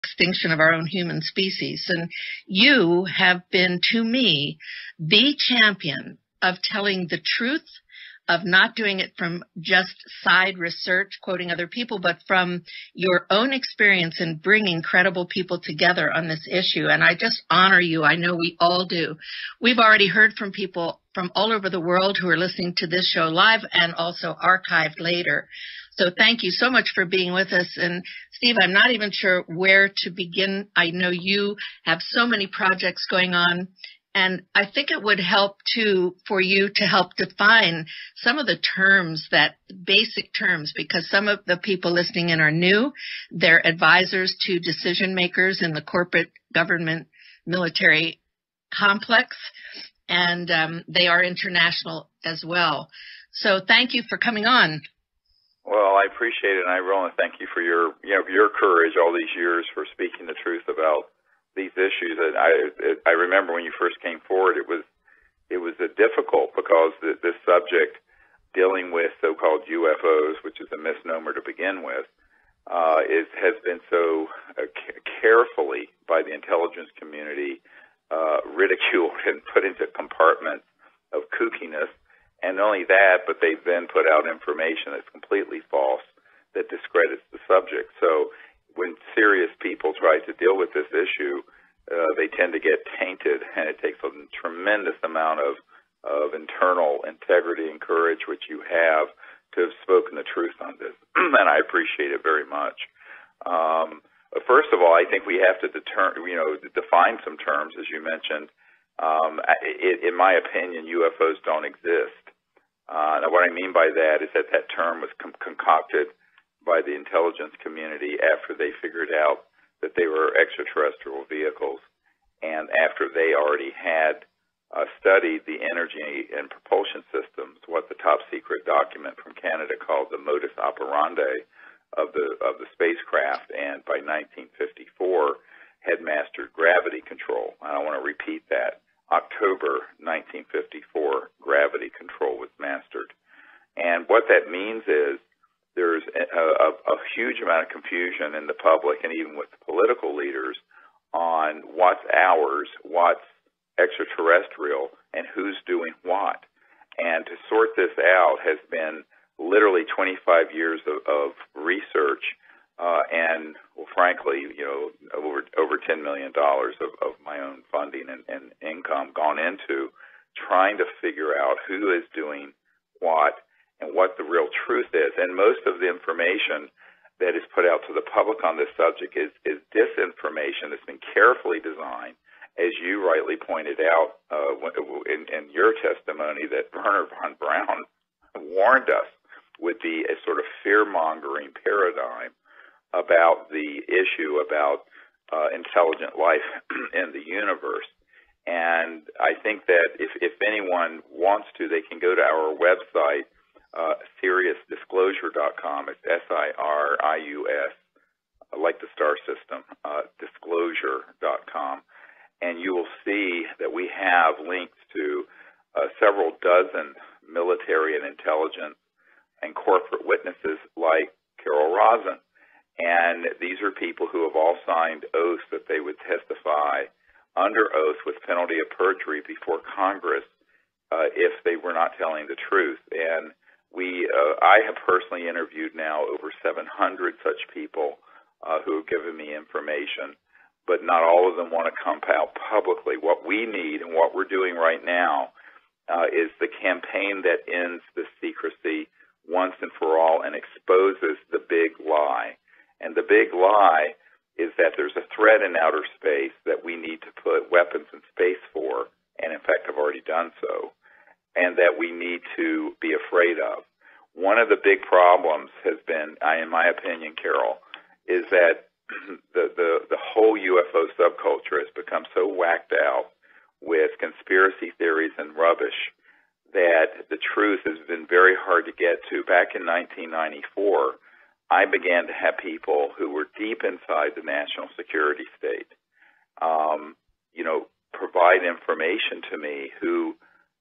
extinction of our own human species. And you have been, to me, the champion of telling the truth, of not doing it from just side research, quoting other people, but from your own experience in bringing credible people together on this issue. And I just honor you. I know we all do. We've already heard from people from all over the world who are listening to this show live and also archived later. So thank you so much for being with us. And Steve, I'm not even sure where to begin. I know you have so many projects going on. And I think it would help, too, for you to help define some of the terms, that basic terms, because some of the people listening in are new. They're advisors to decision makers in the corporate government military complex, and they are international as well. So thank you for coming on. Well, I appreciate it, and I really thank you for your courage all these years for speaking the truth about these issues. That I remember when you first came forward, it was difficult because this subject, dealing with so-called UFOs, which is a misnomer to begin with, has been so carefully by the intelligence community ridiculed and put into compartments of kookiness. And not only that, but they've then put out information that's completely false that discredits the subject. So when serious people try to deal with this issue, they tend to get tainted, and it takes a tremendous amount of internal integrity and courage, which you have, to have spoken the truth on this. And I appreciate it very much. First of all, I think we have to define some terms, as you mentioned. In my opinion, UFOs don't exist. Now, what I mean by that is that term was concocted by the intelligence community after they figured out that they were extraterrestrial vehicles, and after they already had studied the energy and propulsion systems, what the top secret document from Canada called the modus operandi of the spacecraft, and by 1954 had mastered gravity control. And I want to repeat that. October 1954, gravity control was mastered. And what that means is there's a huge amount of confusion in the public and even with the political leaders on what's ours, what's extraterrestrial, and who's doing what. And to sort this out has been literally 25 years of research and, well, frankly, over $10 million of my own funding and income gone into trying to figure out who is doing what and what the real truth is. And most of the information that is put out to the public on this subject is disinformation that's been carefully designed, as you rightly pointed out in your testimony, that Werner von Braun warned us would be a sort of fear-mongering paradigm about the issue about intelligent life in the universe. And I think that if anyone wants to, they can go to our website, SiriusDisclosure.com. It's SIRIUS, like the star system, disclosure.com. And you will see that we have links to several dozen military and intelligence and corporate witnesses like Carol Rosin. And these are people who have all signed oaths that they would testify under oath with penalty of perjury before Congress if they were not telling the truth. And I have personally interviewed now over 700 such people who have given me information, but not all of them want to come out publicly. What we need and what we're doing right now is the campaign that ends the secrecy once and for all and exposes the big lie. And the big lie is that there's a threat in outer space that we need to put weapons in space for, and in fact have already done so, and that we need to be afraid of. One of the big problems has been, in my opinion, Carol, is that the whole UFO subculture has become so whacked out with conspiracy theories and rubbish that the truth has been very hard to get to. Back in 1994, I began to have people who were deep inside the national security state, provide information to me who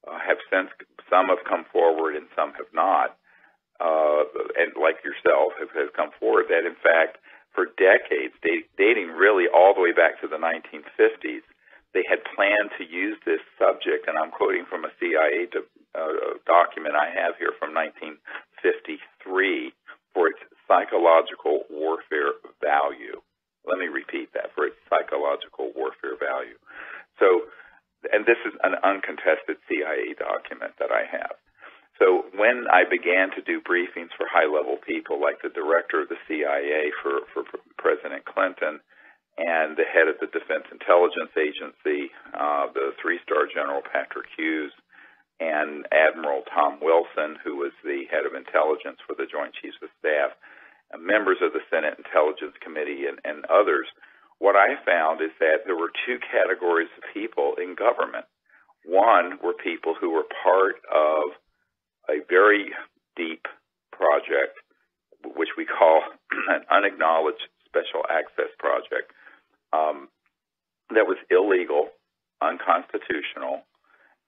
have since, some have come forward and some have not, and like yourself have come forward, that in fact for decades, dating really all the way back to the 1950s, they had planned to use this subject, and I'm quoting from a CIA document I have here from 1953, for its psychological warfare value. Let me repeat that, for its psychological warfare value. So, and this is an uncontested CIA document that I have. So when I began to do briefings for high-level people like the director of the CIA for President Clinton and the head of the Defense Intelligence Agency, the three-star General Patrick Hughes, and Admiral Tom Wilson, who was the head of intelligence for the Joint Chiefs of Staff, members of the Senate Intelligence Committee, and others, what I found is that there were two categories of people in government. One were people who were part of a very deep project, which we call an unacknowledged special access project, that was illegal, unconstitutional,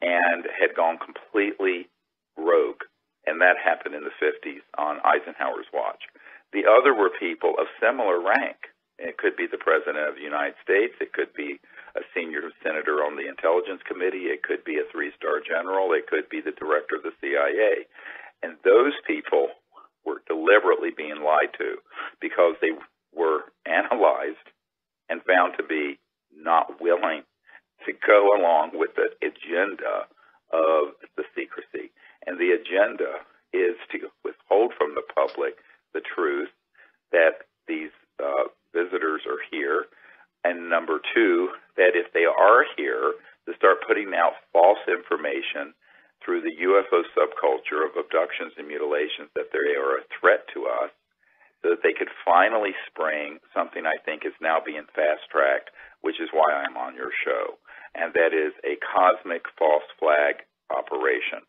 and had gone completely rogue. And that happened in the 50s on Eisenhower's watch. The other were people of similar rank. It could be the President of the United States. It could be a senior senator on the Intelligence Committee. It could be a three-star general. It could be the director of the CIA. And those people were deliberately being lied to because they were analyzed and found to be not willing to go along with the agenda of the secrecy. And the agenda is to withhold from the public the truth that these visitors are here, and number two, that if they are here, to start putting out false information through the UFO subculture of abductions and mutilations that they are a threat to us, so that they could finally spring something I think is now being fast-tracked, which is why I'm on your show, and that is a cosmic false flag operation.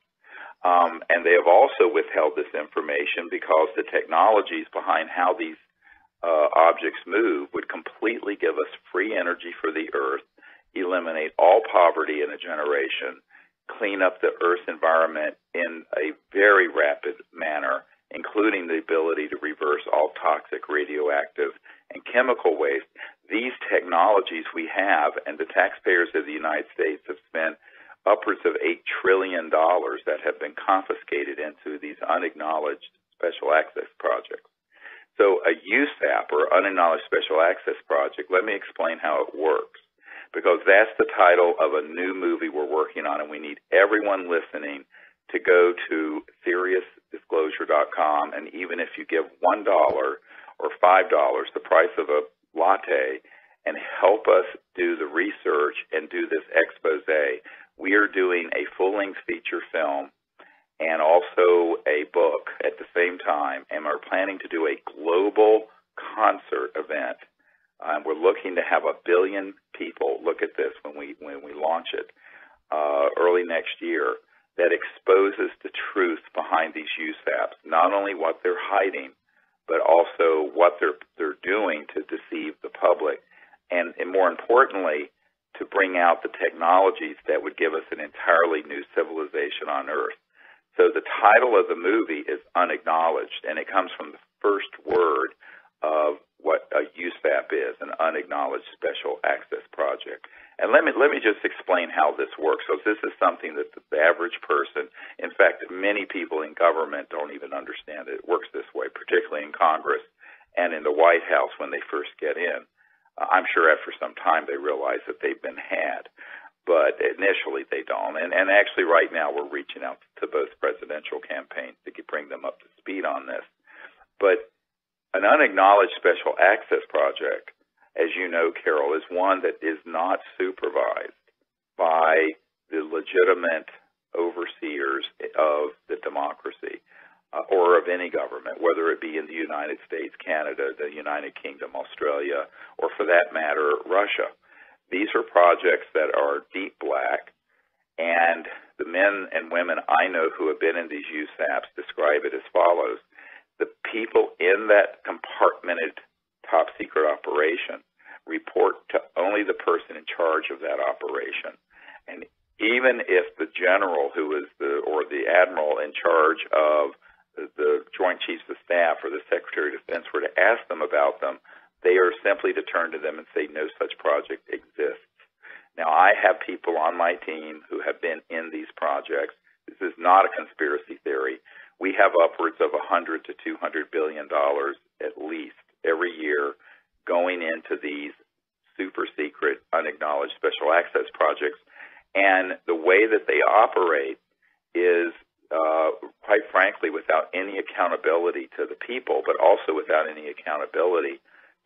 And they have also withheld this information because the technologies behind how these objects move would completely give us free energy for the Earth, eliminate all poverty in a generation, clean up the Earth's environment in a very rapid manner, including the ability to reverse all toxic, radioactive, and chemical waste. These technologies we have, and the taxpayers of the United States have spent upwards of $8 trillion that have been confiscated into these unacknowledged special access projects. So a USAP, or Unacknowledged Special Access Project, let me explain how it works, because that's the title of a new movie we're working on, and we need everyone listening to go to SeriousDisclosure.com, and even if you give $1 or $5, the price of a latte, and help us do the research and do this expose, we are doing a full-length feature film and also a book at the same time, and we're planning to do a global concert event. We're looking to have 1 billion people look at this when we launch it early next year, that exposes the truth behind these USAPs, not only what they're hiding, but also what they're doing to deceive the public, and more importantly, to bring out the technologies that would give us an entirely new civilization on Earth. So the title of the movie is Unacknowledged, and it comes from the first word of what a USAP is, an Unacknowledged Special Access Project. And let me just explain how this works. So this is something that the average person, in fact, many people in government don't even understand it. It works this way, particularly in Congress and in the White House when they first get in. I'm sure after some time they realize that they've been had, but initially they don't. And actually right now we're reaching out to both presidential campaigns to bring them up to speed on this. But an Unacknowledged Special Access Project, as you know, Carol, is one that is not supervised by the legitimate overseers of the democracy or of any government, whether it be in the United States, Canada, the United Kingdom, Australia, or for that matter, Russia. These are projects that are deep black, and the men and women I know who have been in these USAPs describe it as follows. The people in that compartmented top secret operation report to only the person in charge of that operation. And even if the general or the admiral in charge of the Joint Chiefs of Staff or the Secretary of Defense were to ask them about them, they are simply to turn to them and say no such project exists. Now, I have people on my team who have been in these projects. This is not a conspiracy theory. We have upwards of $100 to $200 billion at least every year going into these super secret, unacknowledged special access projects. And the way that they operate is, quite frankly, without any accountability to the people, but also without any accountability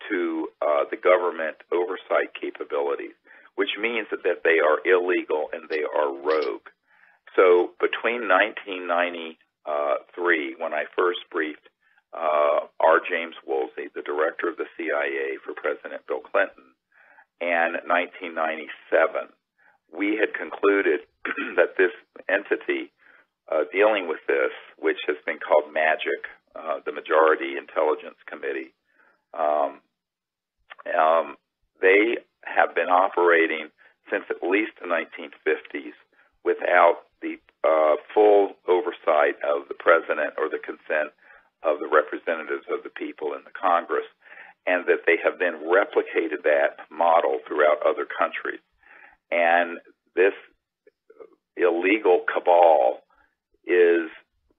to the government oversight capabilities, which means that they are illegal and they are rogue. So between 1993, when I first briefed R. James Woolsey, the director of the CIA for President Bill Clinton, and 1997, we had concluded that this entity dealing with this, which has been called MAGIC, the Majority Intelligence Committee, they have been operating since at least the 1950s without the full oversight of the president or the consent of the representatives of the people in the Congress, and that they have then replicated that model throughout other countries. And this illegal cabal is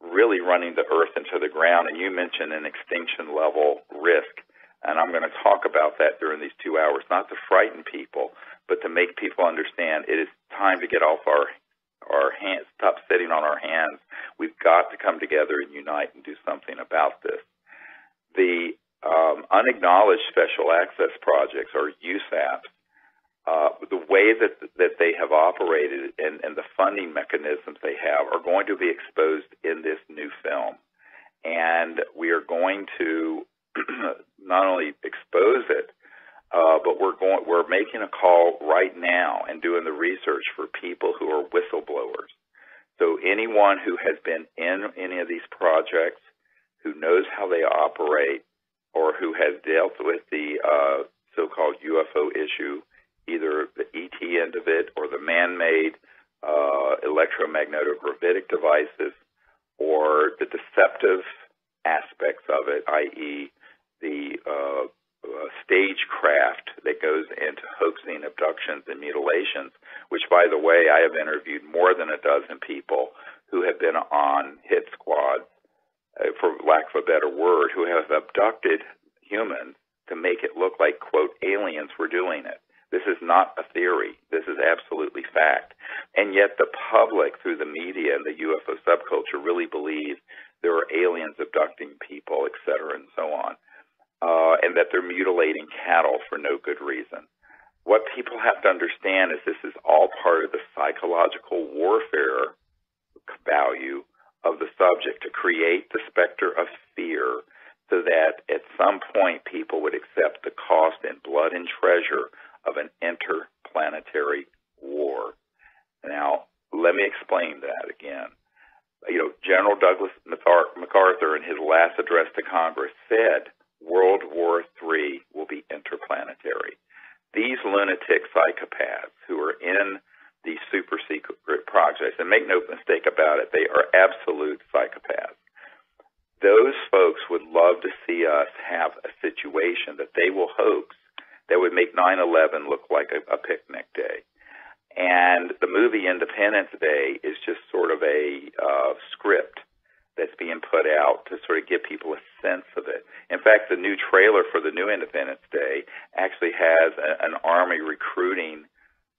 really running the earth into the ground. And you mentioned an extinction level risk, and I'm going to talk about that during these 2 hours, not to frighten people, but to make people understand it is time to get off our hands, stop sitting on our hands. We've got to come together and unite and do something about this. The unacknowledged special access projects, or USAPs, the way that they have operated and the funding mechanisms they have are going to be exposed in this new film. And we are going to not only expose it, but we're making a call right now and doing the research for people who are whistleblowers. So anyone who has been in any of these projects, who knows how they operate, or who has dealt with the so-called UFO issue, either the ET end of it or the man-made electromagnetic devices, or the deceptive aspects of it, i.e. the stagecraft that goes into hoaxing abductions and mutilations, which, by the way, I have interviewed more than a dozen people who have been on hit squads, for lack of a better word, who have abducted humans to make it look like, quote, aliens were doing it. This is not a theory. This is absolutely fact. And yet the public, through the media and the UFO subculture, really believe there are aliens abducting people, et cetera, and so on, and that they're mutilating cattle for no good reason. What people have to understand is this is all part of the psychological warfare value of the subject, to create the specter of fear so that at some point people would accept the cost in blood and treasure of an interplanetary war. Now, let me explain that again. General Douglas MacArthur, in his last address to Congress, said World War III will be interplanetary. These lunatic psychopaths who are in these super secret projects, and make no mistake about it, they are absolute psychopaths. Those folks would love to see us have a situation that they will hoax that would make 9/11 look like a picnic day. And the movie Independence Day is just sort of a script that's being put out to sort of give people a sense of it. In fact, the new trailer for the new Independence Day actually has an Army recruiting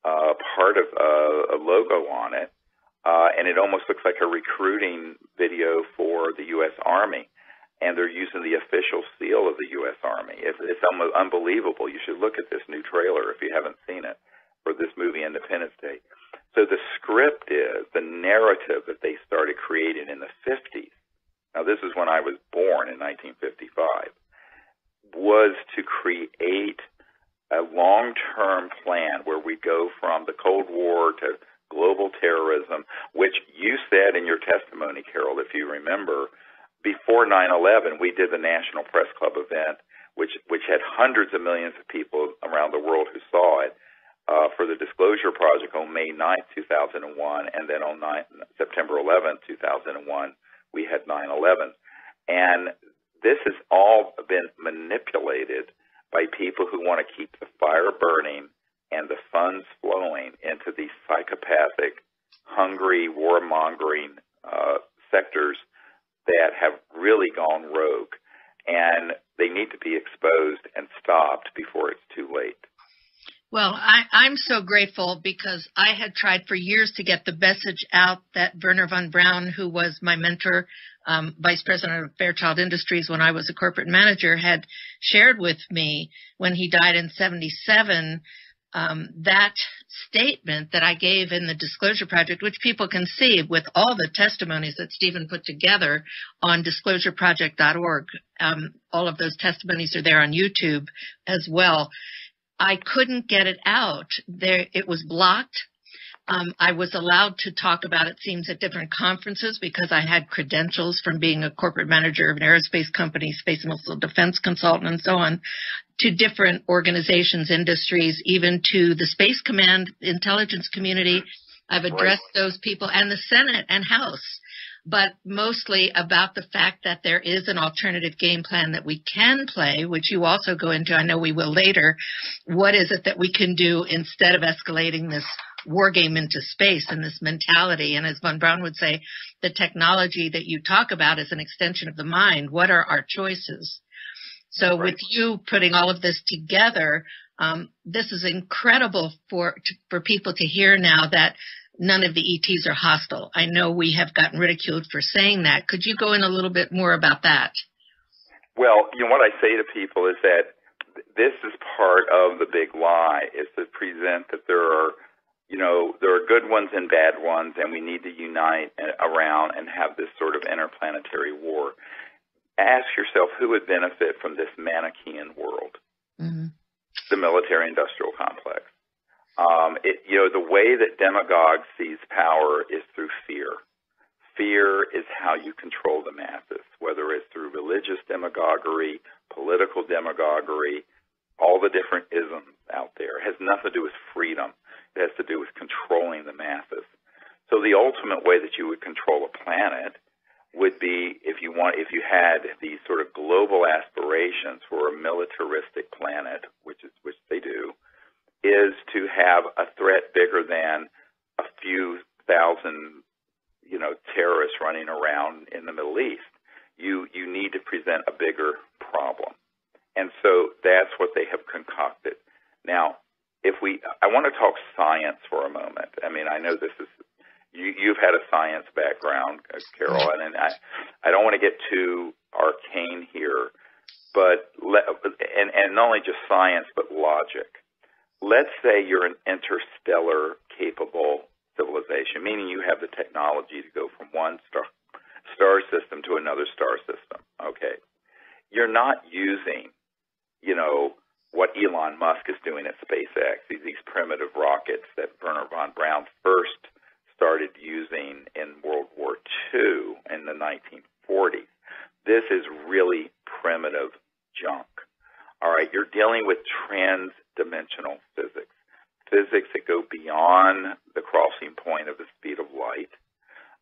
part of a logo on it, and it almost looks like a recruiting video for the U.S. Army. And they're using the official seal of the U.S. Army. It's almost unbelievable. You should look at this new trailer if you haven't seen it for this movie Independence Day. So the script is, the narrative that they started creating in the 50s, now this is when I was born in 1955, was to create a long-term plan where we go from the Cold War to global terrorism, which you said in your testimony, Carol, if you remember, before 9/11, we did the National Press Club event, which had hundreds of millions of people around the world who saw it, for the Disclosure Project on May 9th, 2001, and then on September 11th, 2001, we had 9/11. And this has all been manipulated by people who want to keep the fire burning and the funds flowing into these psychopathic, hungry, warmongering sectors that have really gone rogue. And they need to be exposed and stopped before it's too late. Well, I'm so grateful because I had tried for years to get the message out that Werner von Braun, who was my mentor, vice president of Fairchild Industries when I was a corporate manager, had shared with me when he died in 1977, that statement that I gave in the Disclosure Project, which people can see with all the testimonies that Stephen put together on disclosureproject.org. All of those testimonies are there on YouTube as well. I couldn't get it out. It was blocked. I was allowed to talk about it, seems, at different conferences because I had credentials from being a corporate manager of an aerospace company, space and missile defense consultant, and so on, to different organizations, industries, even to the Space Command intelligence community. I've addressed those people and the Senate and House, but mostly about the fact that there is an alternative game plan that we can play, which you also go into. I know we will later. What is it that we can do instead of escalating this war game into space and this mentality? And as von Braun would say, the technology that you talk about is an extension of the mind. What are our choices? So with you putting all of this together, this is incredible for people to hear now that none of the ETs are hostile. I know we have gotten ridiculed for saying that. Could you go in a little bit more about that? Well, what I say to people is that this is part of the big lie, is to present that there are good ones and bad ones, and we need to unite around and have this sort of interplanetary war. Ask yourself who would benefit from this Manichaean world, the military-industrial complex. The way that demagogue sees power is through fear. Fear is how you control the masses, whether it's through religious demagoguery, political demagoguery, all the different isms out there. It has nothing to do with freedom. It has to do with controlling the masses. So the ultimate way that you would control a planet would be if you had these sort of global aspirations for a militaristic planet, which they do, is to have a threat bigger than a few thousand, terrorists running around in the Middle East. You need to present a bigger problem. And so that's what they have concocted. Now, I want to talk science for a moment. I mean, I know this is, you've had a science background, Carol, and I don't want to get too arcane here, but, and not only just science, but logic. Let's say you're an interstellar capable civilization, meaning you have the technology to go from one star system to another star system, okay? You're not using, what Elon Musk is doing at SpaceX, these primitive rockets that Werner von Braun first started using in World War II in the 1940s. This is really primitive junk. All right, you're dealing with trans-dimensional physics, physics that go beyond the crossing point of the speed of light,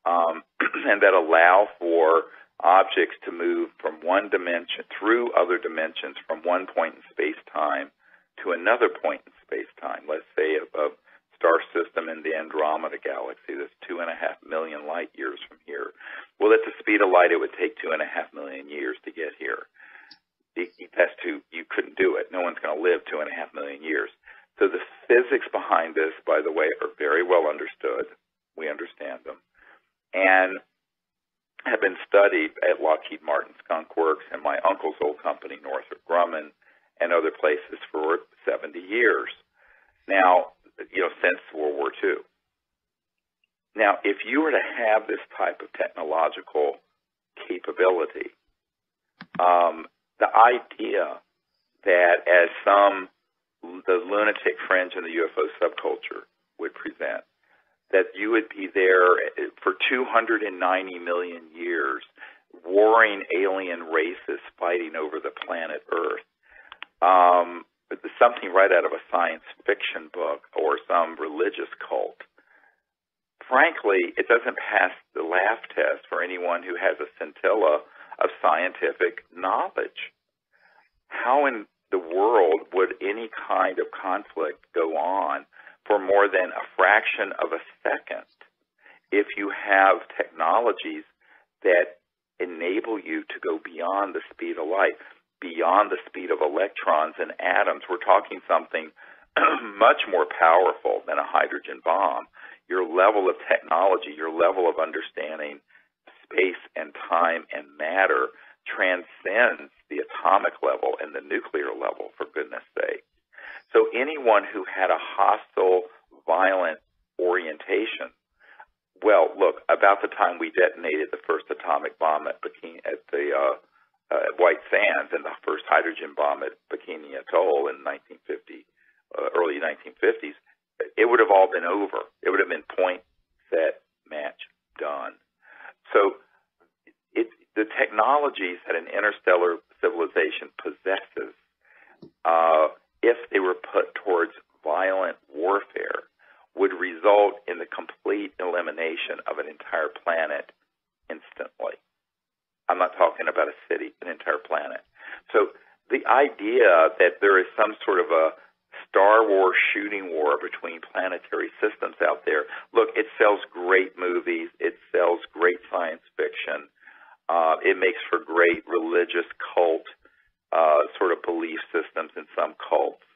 and that allow for objects to move from one dimension through other dimensions from one point in space-time to another point in space-time. Let's say a star system in the Andromeda galaxy that's 2.5 million light years from here. Well, at the speed of light, it would take 2.5 million years to get here. You couldn't do it. No one's going to live 2.5 million years. So the physics behind this, by the way, are very well understood. We understand them. And have been studied at Lockheed Martin Skunk Works and my uncle's old company, Northrop Grumman, and other places for 70 years. Now, since World War II. Now, if you were to have this type of technological capability, the idea that as the lunatic fringe in the UFO subculture would present, that you would be there for 290 million years, warring alien races fighting over the planet Earth. Something right out of a science fiction book or some religious cult. Frankly, it doesn't pass the laugh test for anyone who has a scintilla of scientific knowledge. How in the world would any kind of conflict go on for more than a fraction of a second if you have technologies that enable you to go beyond the speed of light, beyond the speed of electrons and atoms. We're talking something much more powerful than a hydrogen bomb. Your level of technology, your level of understanding space and time and matter transcends the atomic level and the nuclear level, for goodness sake. So anyone who had a hostile, violent orientation, well, look, about the time we detonated the first atomic bomb at White Sands and the first hydrogen bomb at Bikini Atoll in early 1950s, it would have all been over. It would have been point, set, match, done. So the technologies that an interstellar civilization possesses, if they were put towards violent warfare, would result in the complete elimination of an entire planet instantly. I'm not talking about a city, an entire planet. So the idea that there is some sort of a Star Wars shooting war between planetary systems out there, look, it sells great movies, it sells great science fiction, it makes for great religious cult sort of belief systems in some cults.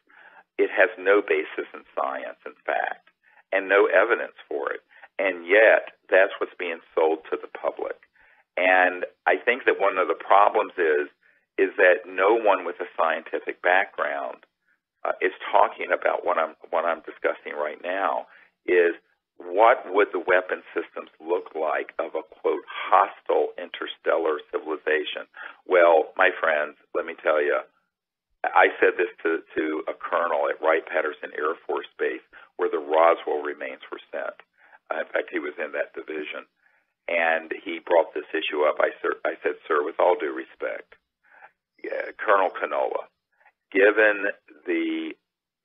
It has no basis in science, in fact, and no evidence for it. And yet, that's what's being sold to the public. And I think that one of the problems is that no one with a scientific background is talking about what I'm discussing right now, is what would the weapon systems look like of a, quote, hostile interstellar civilization? Well, my friends, let me tell you, I said this to a colonel at Wright-Patterson Air Force Base where the Roswell remains were sent. In fact, he was in that division. And he brought this issue up. I said, sir, with all due respect, Colonel Canola, given the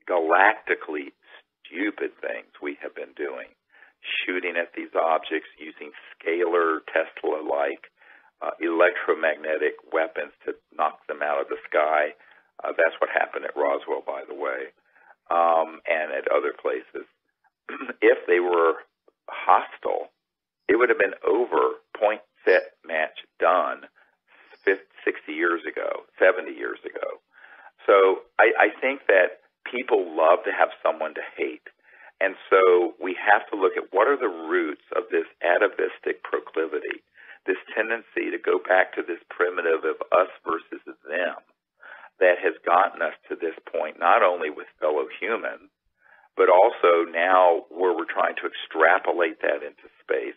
galactically stupid things we have been doing, shooting at these objects using scalar Tesla-like electromagnetic weapons to knock them out of the sky. That's what happened at Roswell, by the way, and at other places. If they were hostile, it would have been over, point, set, match, done 60 years ago, 70 years ago. So I think that people love to have someone to hate. And so we have to look at what are the roots of this atavistic proclivity, this tendency to go back to this primitive of us versus them that has gotten us to this point, not only with fellow humans, but also now where we're trying to extrapolate that into space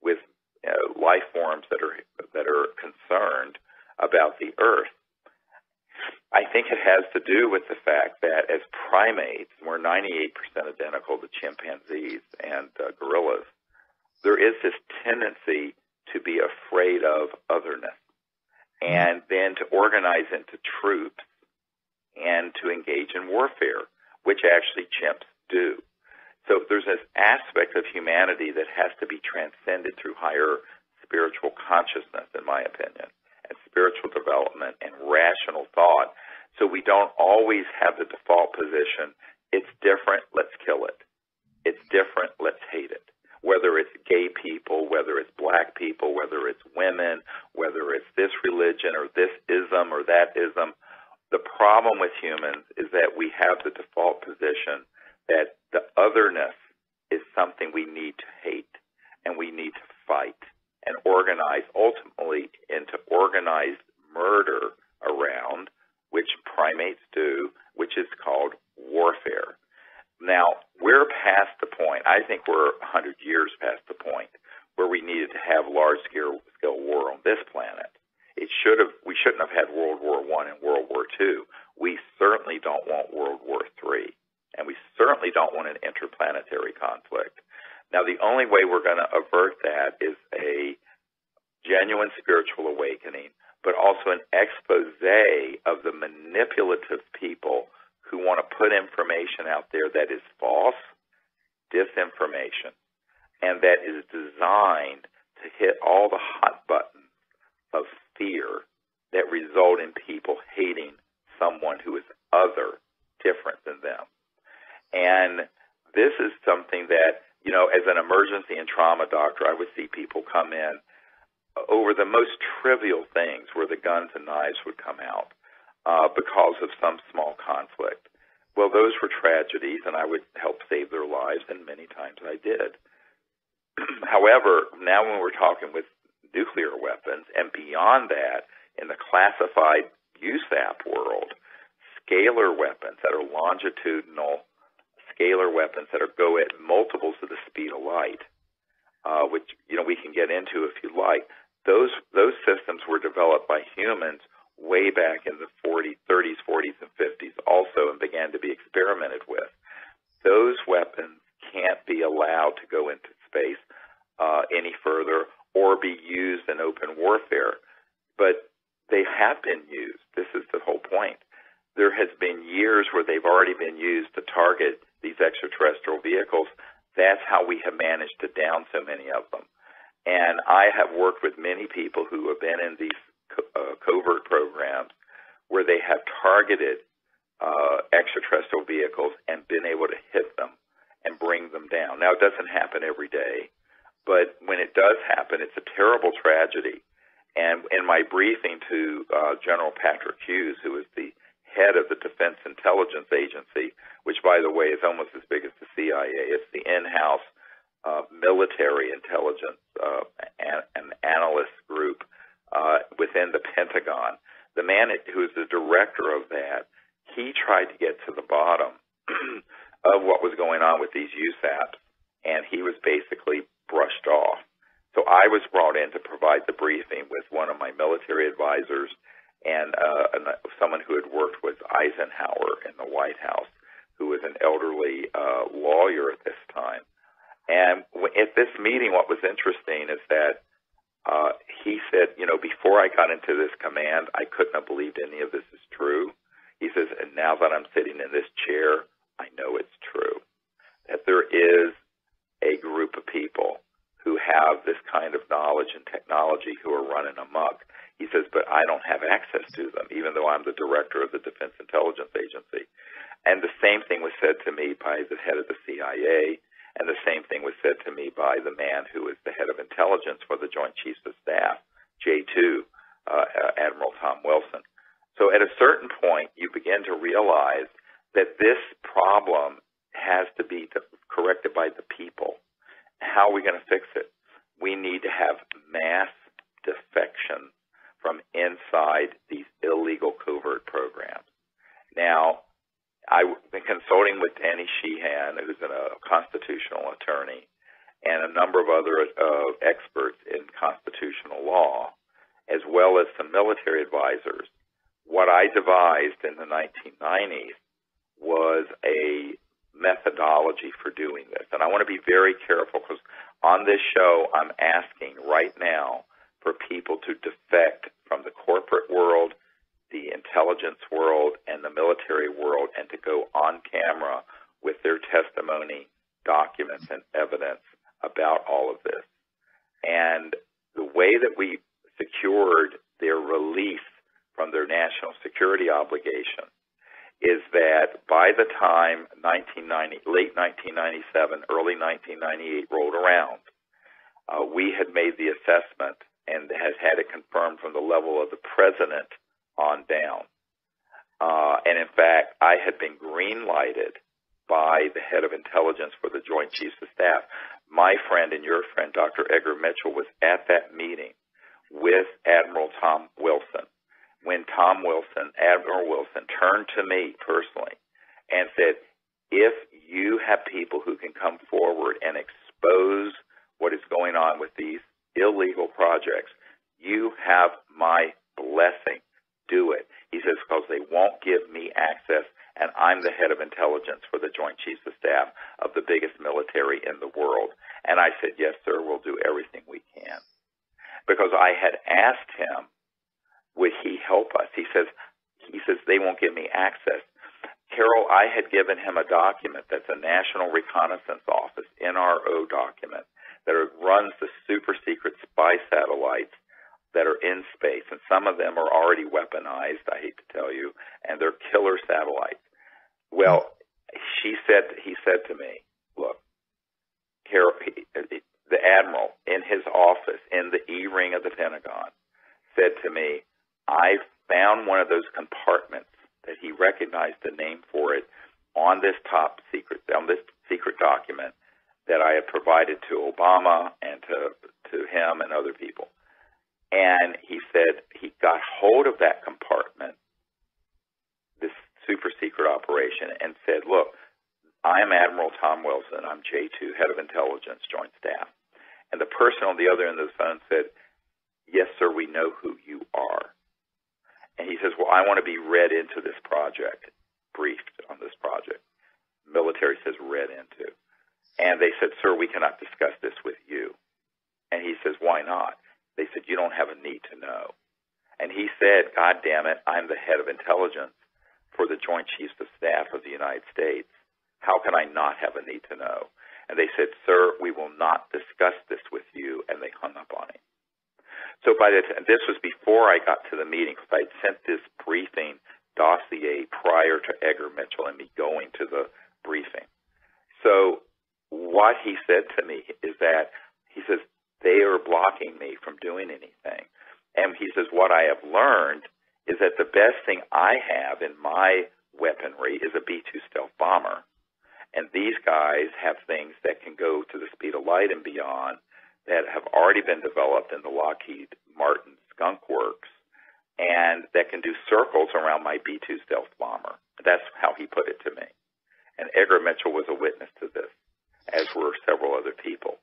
with life forms that are concerned about the Earth. I think it has to do with the fact that as primates, we're 98% identical to chimpanzees and gorillas. There is this tendency to be afraid of otherness and then to organize into troops and to engage in warfare, which actually chimps do. So there's this aspect of humanity that has to be transcended through higher spiritual consciousness, in my opinion, and spiritual development and rational thought. So we don't always have the default position, it's different, let's kill it. It's different, let's hate it. Whether it's gay people, whether it's black people, whether it's women, whether it's this religion or this ism or that ism, the problem with humans is that we have the default position that the otherness is something we need to hate and we need to fight and organize ultimately into organized murder around, which primates do, which is called warfare. Now, we're past the point, I think we're 100 years past the point where we needed to have large-scale war on this planet. We shouldn't have had World War I and World War II. We certainly don't want World War III, and we certainly don't want an interplanetary conflict. Now, the only way we're going to avert that is a genuine spiritual awakening, but also an expose of the manipulative people who want to put information out there that is false, disinformation, and that is designed to hit all the hot buttons of fear that result in people hating someone who is other different than them. And this is something that, as an emergency and trauma doctor, I would see people come in over the most trivial things where the guns and knives would come out because of some small conflict. Well, those were tragedies, and I would help save their lives, and many times I did. However, now when we're talking with nuclear weapons, and beyond that, in the classified USAP world, scalar weapons that are longitudinal, scalar weapons that go at multiples of the speed of light, which we can get into if you like. Those systems were developed by humans way back in the 30s, 40s, and 50s also, and began to be experimented with. Those weapons can't be allowed to go into space any further or be used in open warfare. But they have been used. This is the whole point. There has been years where they've already been used to target these extraterrestrial vehicles. That's how we have managed to down so many of them. And I have worked with many people who have been in these covert programs where they have targeted extraterrestrial vehicles and been able to hit them and bring them down. Now, it doesn't happen every day, but when it does happen, it's a terrible tragedy. And in my briefing to General Patrick Hughes, who is the head of the Defense Intelligence Agency, which, by the way, is almost as big as the CIA. It's the in-house military intelligence and analyst group within the Pentagon. The man who is the director of that, he tried to get to the bottom of what was going on with these USAPs, and he was basically brushed off. So I was brought in to provide the briefing with one of my military advisors and someone who had worked with Eisenhower in the White House, who was an elderly lawyer at this time. And at this meeting, what was interesting is that he said, before I got into this command, I couldn't have believed any of this is true. He says, and now that I'm sitting in this chair, I know it's true, that there is a group of people who have this kind of knowledge and technology who are running amok. He says, but I don't have access to them, even though I'm the director of the Defense Intelligence Agency. And the same thing was said to me by the head of the CIA, and the same thing was said to me by the man who is the head of intelligence for the Joint Chiefs of Staff, J2, Admiral Tom Wilson. So at a certain point, you begin to realize that this problem has to be corrected by the people. How are we going to fix it? We need to have mass defection from inside these illegal covert programs. Now, I've been consulting with Danny Sheehan, who's a constitutional attorney, and a number of other experts in constitutional law, as well as some military advisors. What I devised in the 1990s was a methodology for doing this. And I want to be very careful because on this show, I'm asking right now for people to defect from the corporate world, the intelligence world, and the military world, and to go on camera with their testimony, documents, and evidence about all of this. And the way that we secured their release from their national security obligation is that by the time late 1997, early 1998 rolled around, we had made the assessment and has had it confirmed from the level of the president on down. And in fact, I had been green-lighted by the head of intelligence for the Joint Chiefs of Staff. My friend and your friend, Dr. Edgar Mitchell, was at that meeting with Admiral Tom Wilson when Admiral Wilson, turned to me personally and said, if you have people who can come forward and expose what is going on with these illegal projects, you have my blessing. Do it. He says, because they won't give me access, and I'm the head of intelligence for the Joint Chiefs of Staff of the biggest military in the world. And I said, yes, sir, we'll do everything we can. Because I had asked him, would he help us? He says, they won't give me access. Carol, I had given him a document that's a National Reconnaissance Office, NRO document, that runs the super secret spy satellites that are in space, and some of them are already weaponized, I hate to tell you, and they're killer satellites. Well, he said to me, look, the admiral in his office in the E-ring of the Pentagon said to me, I found one of those compartments that he recognized the name for it on this secret document that I had provided to Obama and to him and other people. And he said he got hold of that compartment, this super secret operation, and said, look, I am Admiral Tom Wilson. I'm J2, Head of Intelligence, Joint Staff. And the person on the other end of the phone said, yes, sir, we know who you are. And he says, well, I want to be read into this project, briefed on this project. Military says read into. And they said, sir, we cannot discuss this with you. And he says, why not? They said, you don't have a need to know. And he said, God damn it, I'm the head of intelligence for the Joint Chiefs of Staff of the United States. How can I not have a need to know? And they said, sir, we will not discuss this with you. And they hung up on him. So this was before I got to the meeting, because I had sent this briefing dossier prior to Edgar Mitchell and me going to the briefing. So what he said to me is that, he says, they are blocking me from doing anything. And he says, what I have learned is that the best thing I have in my weaponry is a B-2 stealth bomber. And these guys have things that can go to the speed of light and beyond that have already been developed in the Lockheed Martin Skunk Works and that can do circles around my B-2 stealth bomber. That's how he put it to me. And Edgar Mitchell was a witness to this, as were several other people.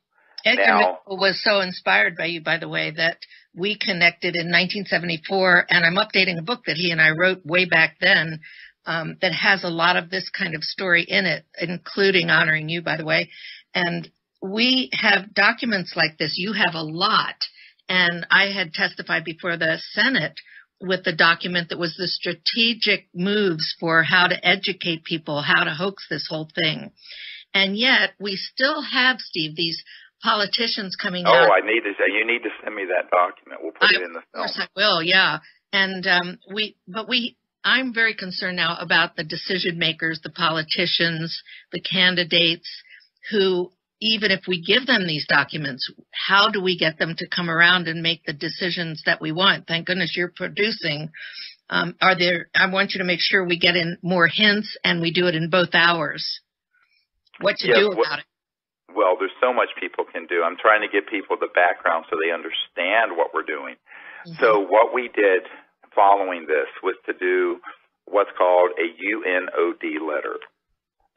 Edgar Mitchell was so inspired by you, by the way, that we connected in 1974, and I'm updating a book that he and I wrote way back then that has a lot of this kind of story in it, including honoring you, by the way. And we have documents like this. You have a lot. And I had testified before the Senate with the document that was the strategic moves for how to educate people, how to hoax this whole thing. And yet we still have, Steve, these politicians coming out. Oh, you need to send me that document. We'll put it in the film. Of course I will, yeah. And I'm very concerned now about the decision makers, the politicians, the candidates who, even if we give them these documents, how do we get them to come around and make the decisions that we want? Thank goodness you're producing. I want you to make sure we get in more hints and we do it in both hours. What to do about it? Well, there's so much people can do. I'm trying to give people the background so they understand what we're doing. Mm-hmm. So what we did following this was to do what's called a UNOD letter.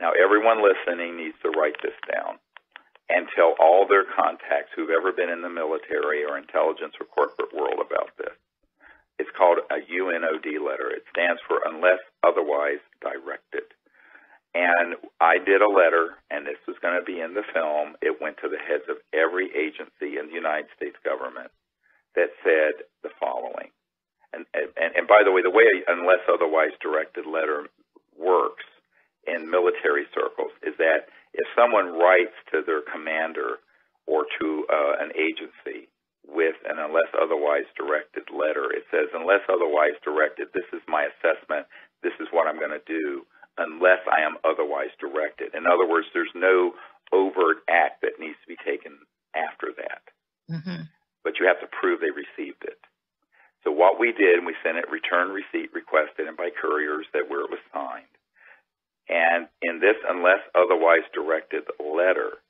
Now, everyone listening needs to write this down and tell all their contacts who've ever been in the military or intelligence or corporate world about this. It's called a UNOD letter. It stands for Unless Otherwise Directed. And I did a letter, and this was going to be in the film. It went to the heads of every agency in the United States government that said the following. And by the way unless otherwise directed letter works in military circles is that if someone writes to their commander or to an agency with an unless otherwise directed letter, it says, unless otherwise directed, this is my assessment, this is what I'm going to do, unless I am otherwise directed. In other words, there's no overt act that needs to be taken after that. Mm-hmm. But you have to prove they received it. So what we did, we sent it return receipt requested and by couriers that where it was signed. And in this unless otherwise directed letter,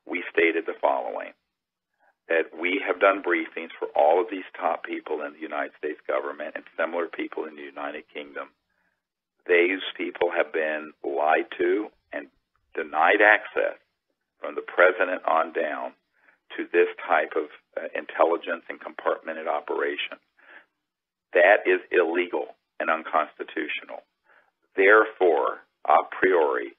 we stated the following, that we have done briefings for all of these top people in the United States government and similar people in the United Kingdom. These people have been lied to and denied access from the president on down to this type of intelligence and compartmented operation. That is illegal and unconstitutional. Therefore, a priori,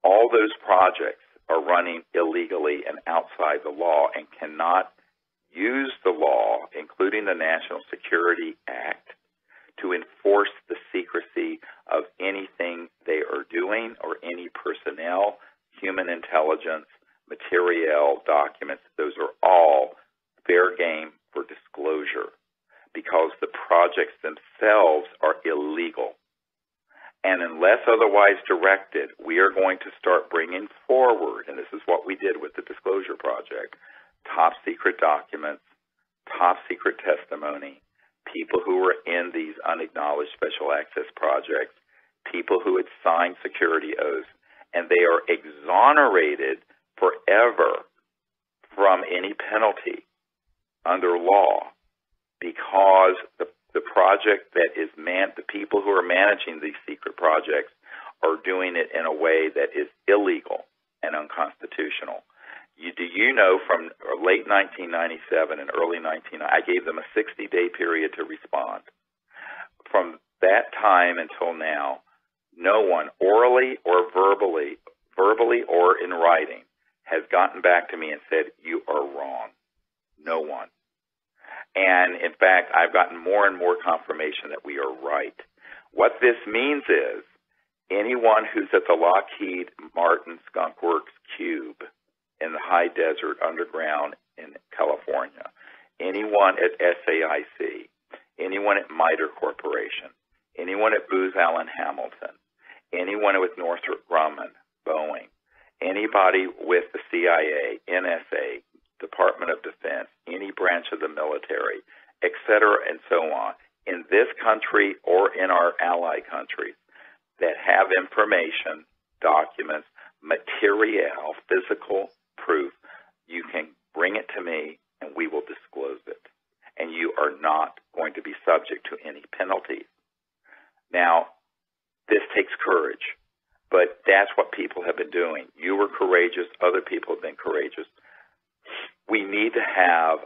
all those projects are running illegally and outside the law and cannot use the law, including the National Security Act, to enforce the secrecy of anything they are doing or any personnel, human intelligence, material, documents. Those are all fair game for disclosure because the projects themselves are illegal. And unless otherwise directed, we are going to start bringing forward, and this is what we did with the Disclosure Project, top secret documents, top secret testimony, people who were in these unacknowledged special access projects, people who had signed security oaths, and they are exonerated forever from any penalty under law because the project that is the people who are managing these secret projects are doing it in a way that is illegal and unconstitutional. Do you know from late 1997 and early 1990, I gave them a 60-day period to respond. From that time until now, no one orally or verbally or in writing has gotten back to me and said, you are wrong. No one. And in fact, I've gotten more and more confirmation that we are right. What this means is anyone who's at the Lockheed Martin Skunk Works Cube in the high desert underground in California, anyone at SAIC, anyone at MITRE Corporation, anyone at Booz Allen Hamilton, anyone with Northrop Grumman, Boeing, anybody with the CIA, NSA, Department of Defense, any branch of the military, et cetera, and so on, in this country or in our ally countries that have information, documents, material, physical proof, you can bring it to me and we will disclose it. And you are not going to be subject to any penalties. Now, this takes courage, but that's what people have been doing. You were courageous. Other people have been courageous. We need to have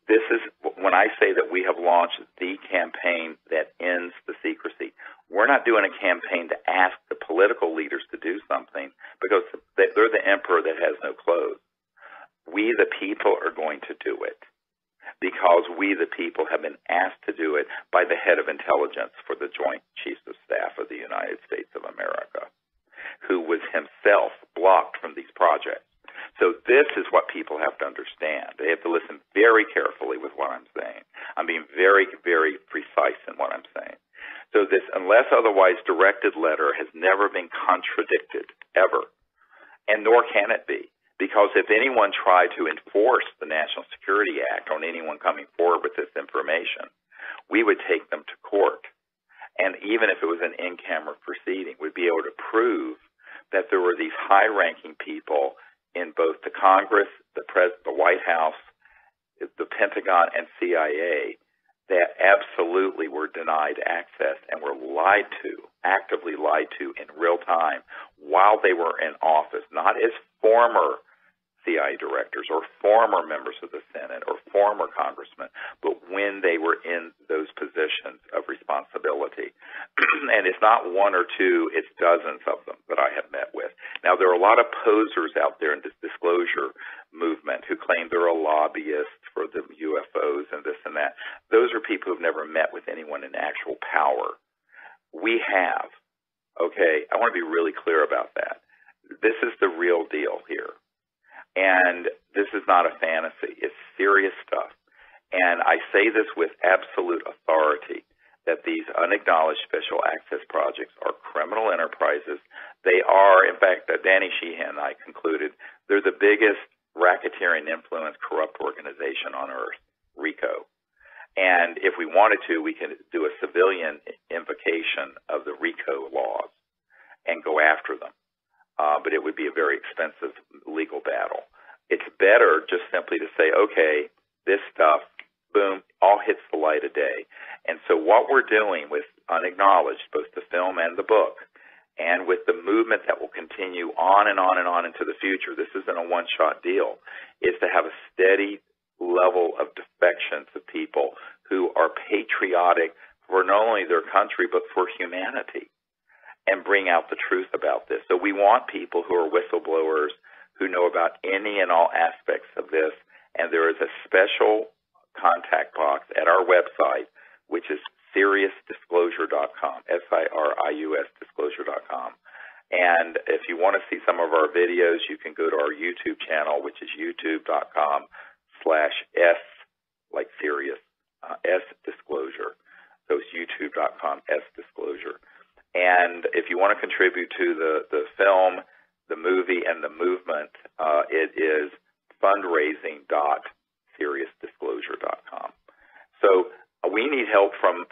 this is when I say that we have launched the campaign that ends the secrecy. We're not doing a campaign to ask the political leaders to do something because they're the emperor that has no clothes. We, the people, are going to do it because we, the people, have been asked to do it by the head of intelligence for the Joint Chiefs of Staff of the United States of America, who was himself blocked from these projects. So this is what people have to understand. They have to listen very carefully with what I'm saying. I'm being very, very precise in what I'm saying. So this unless otherwise directed letter has never been contradicted, ever, and nor can it be. Because if anyone tried to enforce the National Security Act on anyone coming forward with this information, we would take them to court. And even if it was an in-camera proceeding, we'd be able to prove that there were these high-ranking people in both the Congress, the White House, the Pentagon, and CIA that absolutely were denied access and were lied to, actively lied to in real time while they were in office, not as former CIA directors or former members of the Senate or former congressmen, but when they were in those positions of responsibility. And it's not one or two, it's dozens of them that I have met with. Now, there are a lot of posers out there in this disclosure movement who claim they're a lobbyist for the UFOs and this and that. Those are people who've never met with anyone in actual power. We have. Okay, I want to be really clear about that. This is the real deal here. And this is not a fantasy. It's serious stuff. And I say this with absolute authority, that these unacknowledged special access projects are criminal enterprises. They are, in fact, Danny Sheehan and I concluded, they're the biggest racketeering influence corrupt organization on earth, RICO. And if we wanted to, we could do a civilian invocation of the RICO laws and go after them. But it would be a very expensive legal battle. It's better just simply to say, okay, this stuff, boom, all hits the light of day. And so what we're doing with Unacknowledged, both the film and the book, and with the movement that will continue on and on and on into the future, this isn't a one-shot deal, is to have a steady level of defection to people who are patriotic for not only their country but for humanity, and bring out the truth about this. So we want people who are whistleblowers, who know about any and all aspects of this, and there is a special contact box at our website, which is SiriusDisclosure.com, SIRIUS Disclosure.com. And if you want to see some of our videos, you can go to our YouTube channel, which is YouTube.com/S like Sirius, S Disclosure. So it's youtube.com, S Disclosure. And if you want to contribute to the film, the movie, and the movement, it is fundraising.seriousdisclosure.com. So we need help from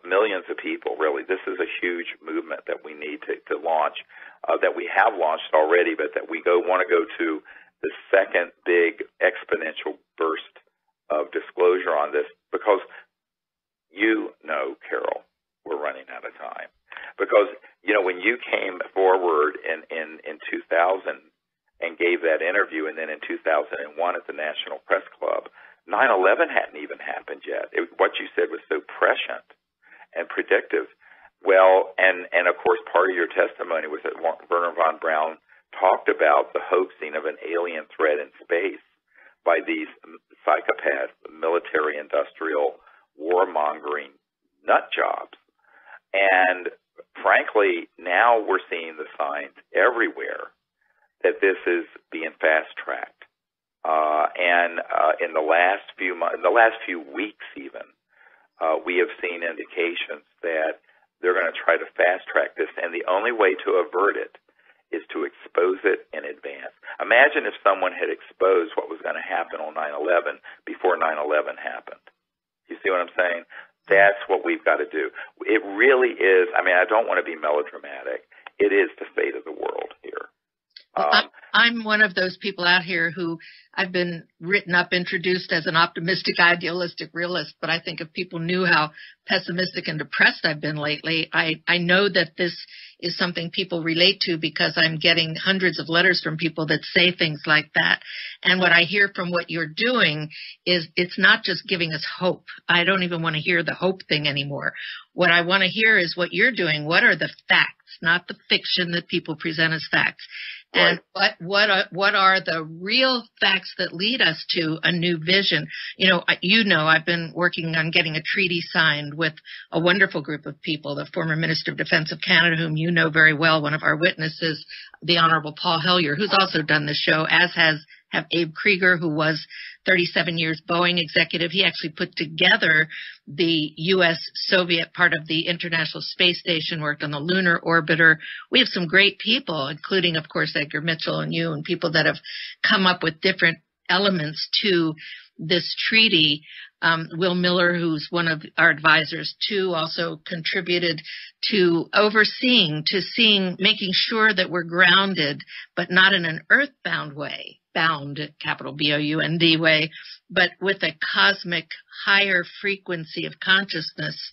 millions of people, really. This is a huge movement that we need to launch, that we have launched already, but that we want to go to the second big exponential burst of disclosure on this, because Carol, we're running out of time. Because, when you came forward in 2000 and gave that interview, and then in 2001 at the National Press Club, 9/11 hadn't even happened yet. What you said was so prescient and predictive. Well, and of course, part of your testimony was that Wernher von Braun talked about the hoaxing of an alien threat in space by these psychopath, military-industrial, warmongering nut jobs. And frankly, now we're seeing the signs everywhere that this is being fast-tracked. And in the last few months, in the last few weeks even, we have seen indications that they're going to try to fast-track this, and the only way to avert it is to expose it in advance. Imagine if someone had exposed what was going to happen on 9/11 before 9/11 happened. You see what I'm saying? That's what we've got to do. It really is. I mean, I don't want to be melodramatic. It is the fate of the world here. I'm one of those people out here who I've been written up, introduced as an optimistic, idealistic realist, but I think if people knew how pessimistic and depressed I've been lately, I know that this is something people relate to, because I'm getting hundreds of letters from people that say things like that. And what I hear from what you're doing is it's not just giving us hope. I don't even want to hear the hope thing anymore. What I want to hear is what you're doing. What are the facts, not the fiction that people present as facts? And what are the real facts that lead us to a new vision? I've been working on getting a treaty signed with a wonderful group of people. The former Minister of Defense of Canada, whom you know very well, one of our witnesses, the Honorable Paul Hellyer, who's also done the show, as have Abe Krieger, who was 37 years Boeing executive. He actually put together the U.S.-Soviet part of the International Space Station, worked on the lunar orbiter. We have some great people, including, of course, Edgar Mitchell and you, and people that have come up with different elements to this treaty. Will Miller, who's one of our advisors too, also contributed to making sure that we're grounded, but not in an earthbound way, bound, capital Bound way, but with a cosmic higher frequency of consciousness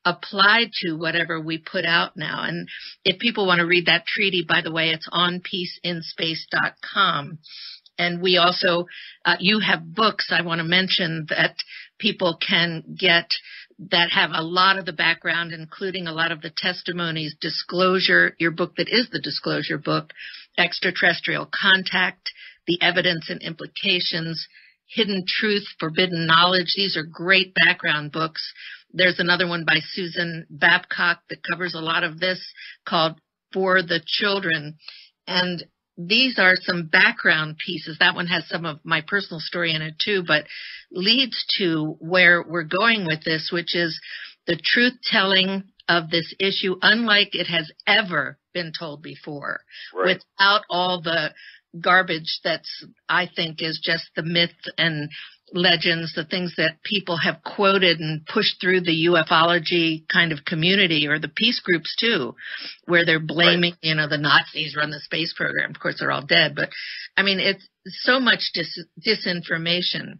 applied to whatever we put out now. And if people want to read that treaty, by the way, it's on peaceinspace.com. And we also, you have books I want to mention that people can get that have a lot of the background, including a lot of the testimonies. Disclosure, your book that is the disclosure book, Extraterrestrial Contact, The Evidence and Implications, Hidden Truth, Forbidden Knowledge. These are great background books. There's another one by Susan Babcock that covers a lot of this, called For the Children. And these are some background pieces. That one has some of my personal story in it too, but leads to where we're going with this, which is the truth-telling of this issue, unlike it has ever been told before, right, without all the garbage that's, I think, is just the myth and legends, the things that people have quoted and pushed through the ufology kind of community, or the peace groups too, where they're blaming, the Nazis run the space program. Of course, they're all dead, but I mean, it's so much disinformation.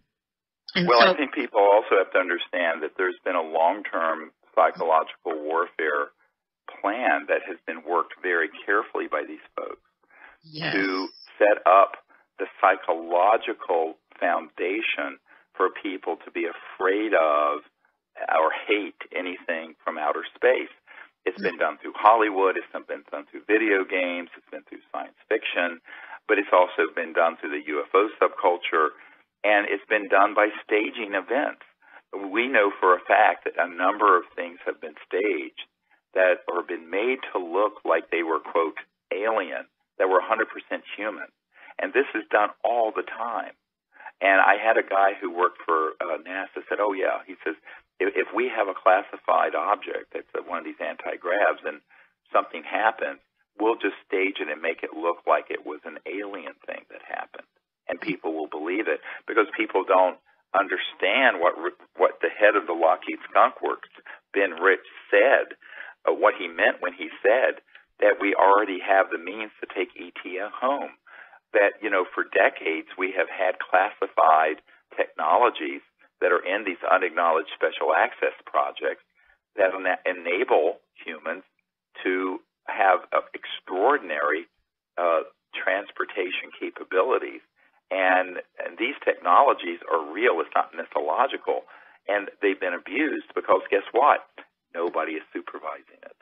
And I think people also have to understand that there's been a long-term psychological warfare plan that has been worked very carefully by these folks to set up the psychological foundation for people to be afraid of or hate anything from outer space. It's been done through Hollywood, it's been done through video games, it's been through science fiction, but it's also been done through the UFO subculture, and it's been done by staging events. We know for a fact that a number of things have been staged that have been made to look like they were, quote, alien, that were 100% human. And this is done all the time. And I had a guy who worked for NASA said, oh, yeah, he says, if we have a classified object that's one of these anti-gravs and something happens, we'll just stage it and make it look like it was an alien thing that happened. And people will believe it because people don't understand what the head of the Lockheed Skunk Works, Ben Rich, said, what he meant when he said that we already have the means to take ET home. That, for decades we have had classified technologies that are in these unacknowledged special access projects that enable humans to have extraordinary transportation capabilities. And these technologies are real. It's not mythological. And they've been abused because guess what? Nobody is supervising it.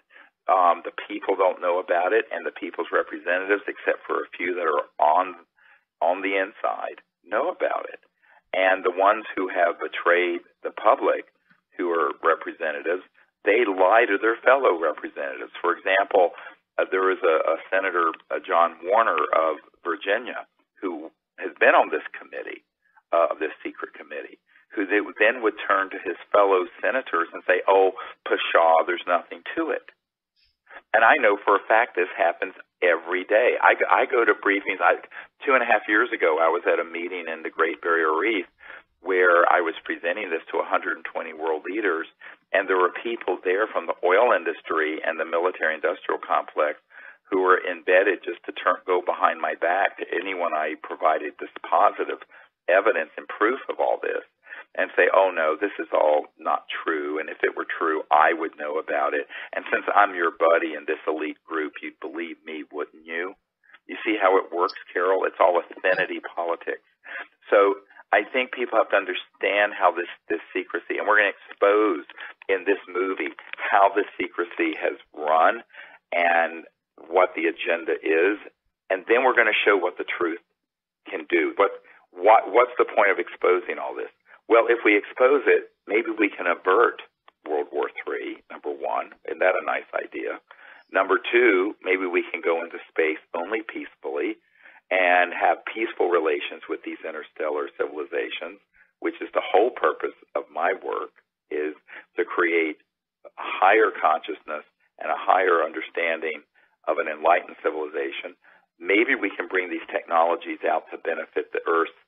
The people don't know about it, and the people's representatives, except for a few that are on the inside, know about it. And the ones who have betrayed the public, who are representatives, they lie to their fellow representatives. For example, there is a Senator, John Warner of Virginia, who has been on this committee, this secret committee, who then would turn to his fellow senators and say, oh, pshaw, there's nothing to it. And I know for a fact this happens every day. I go to briefings. 2.5 years ago, I was at a meeting in the Great Barrier Reef where I was presenting this to 120 world leaders, and there were people there from the oil industry and the military-industrial complex who were embedded just to go behind my back to anyone I provided this positive evidence and proof of all this, and say, oh, no, this is all not true, and if it were true, I would know about it. And since I'm your buddy in this elite group, you'd believe me, wouldn't you? You see how it works, Carol? It's all affinity politics. So I think people have to understand how this secrecy, and we're going to expose in this movie how this secrecy has run and what the agenda is, and then we're going to show what the truth can do. What's the point of exposing all this? Well, if we expose it, maybe we can avert World War III, number one. Isn't that a nice idea? Number two, maybe we can go into space only peacefully and have peaceful relations with these interstellar civilizations, which is the whole purpose of my work, is to create a higher consciousness and a higher understanding of an enlightened civilization. Maybe we can bring these technologies out to benefit the Earth's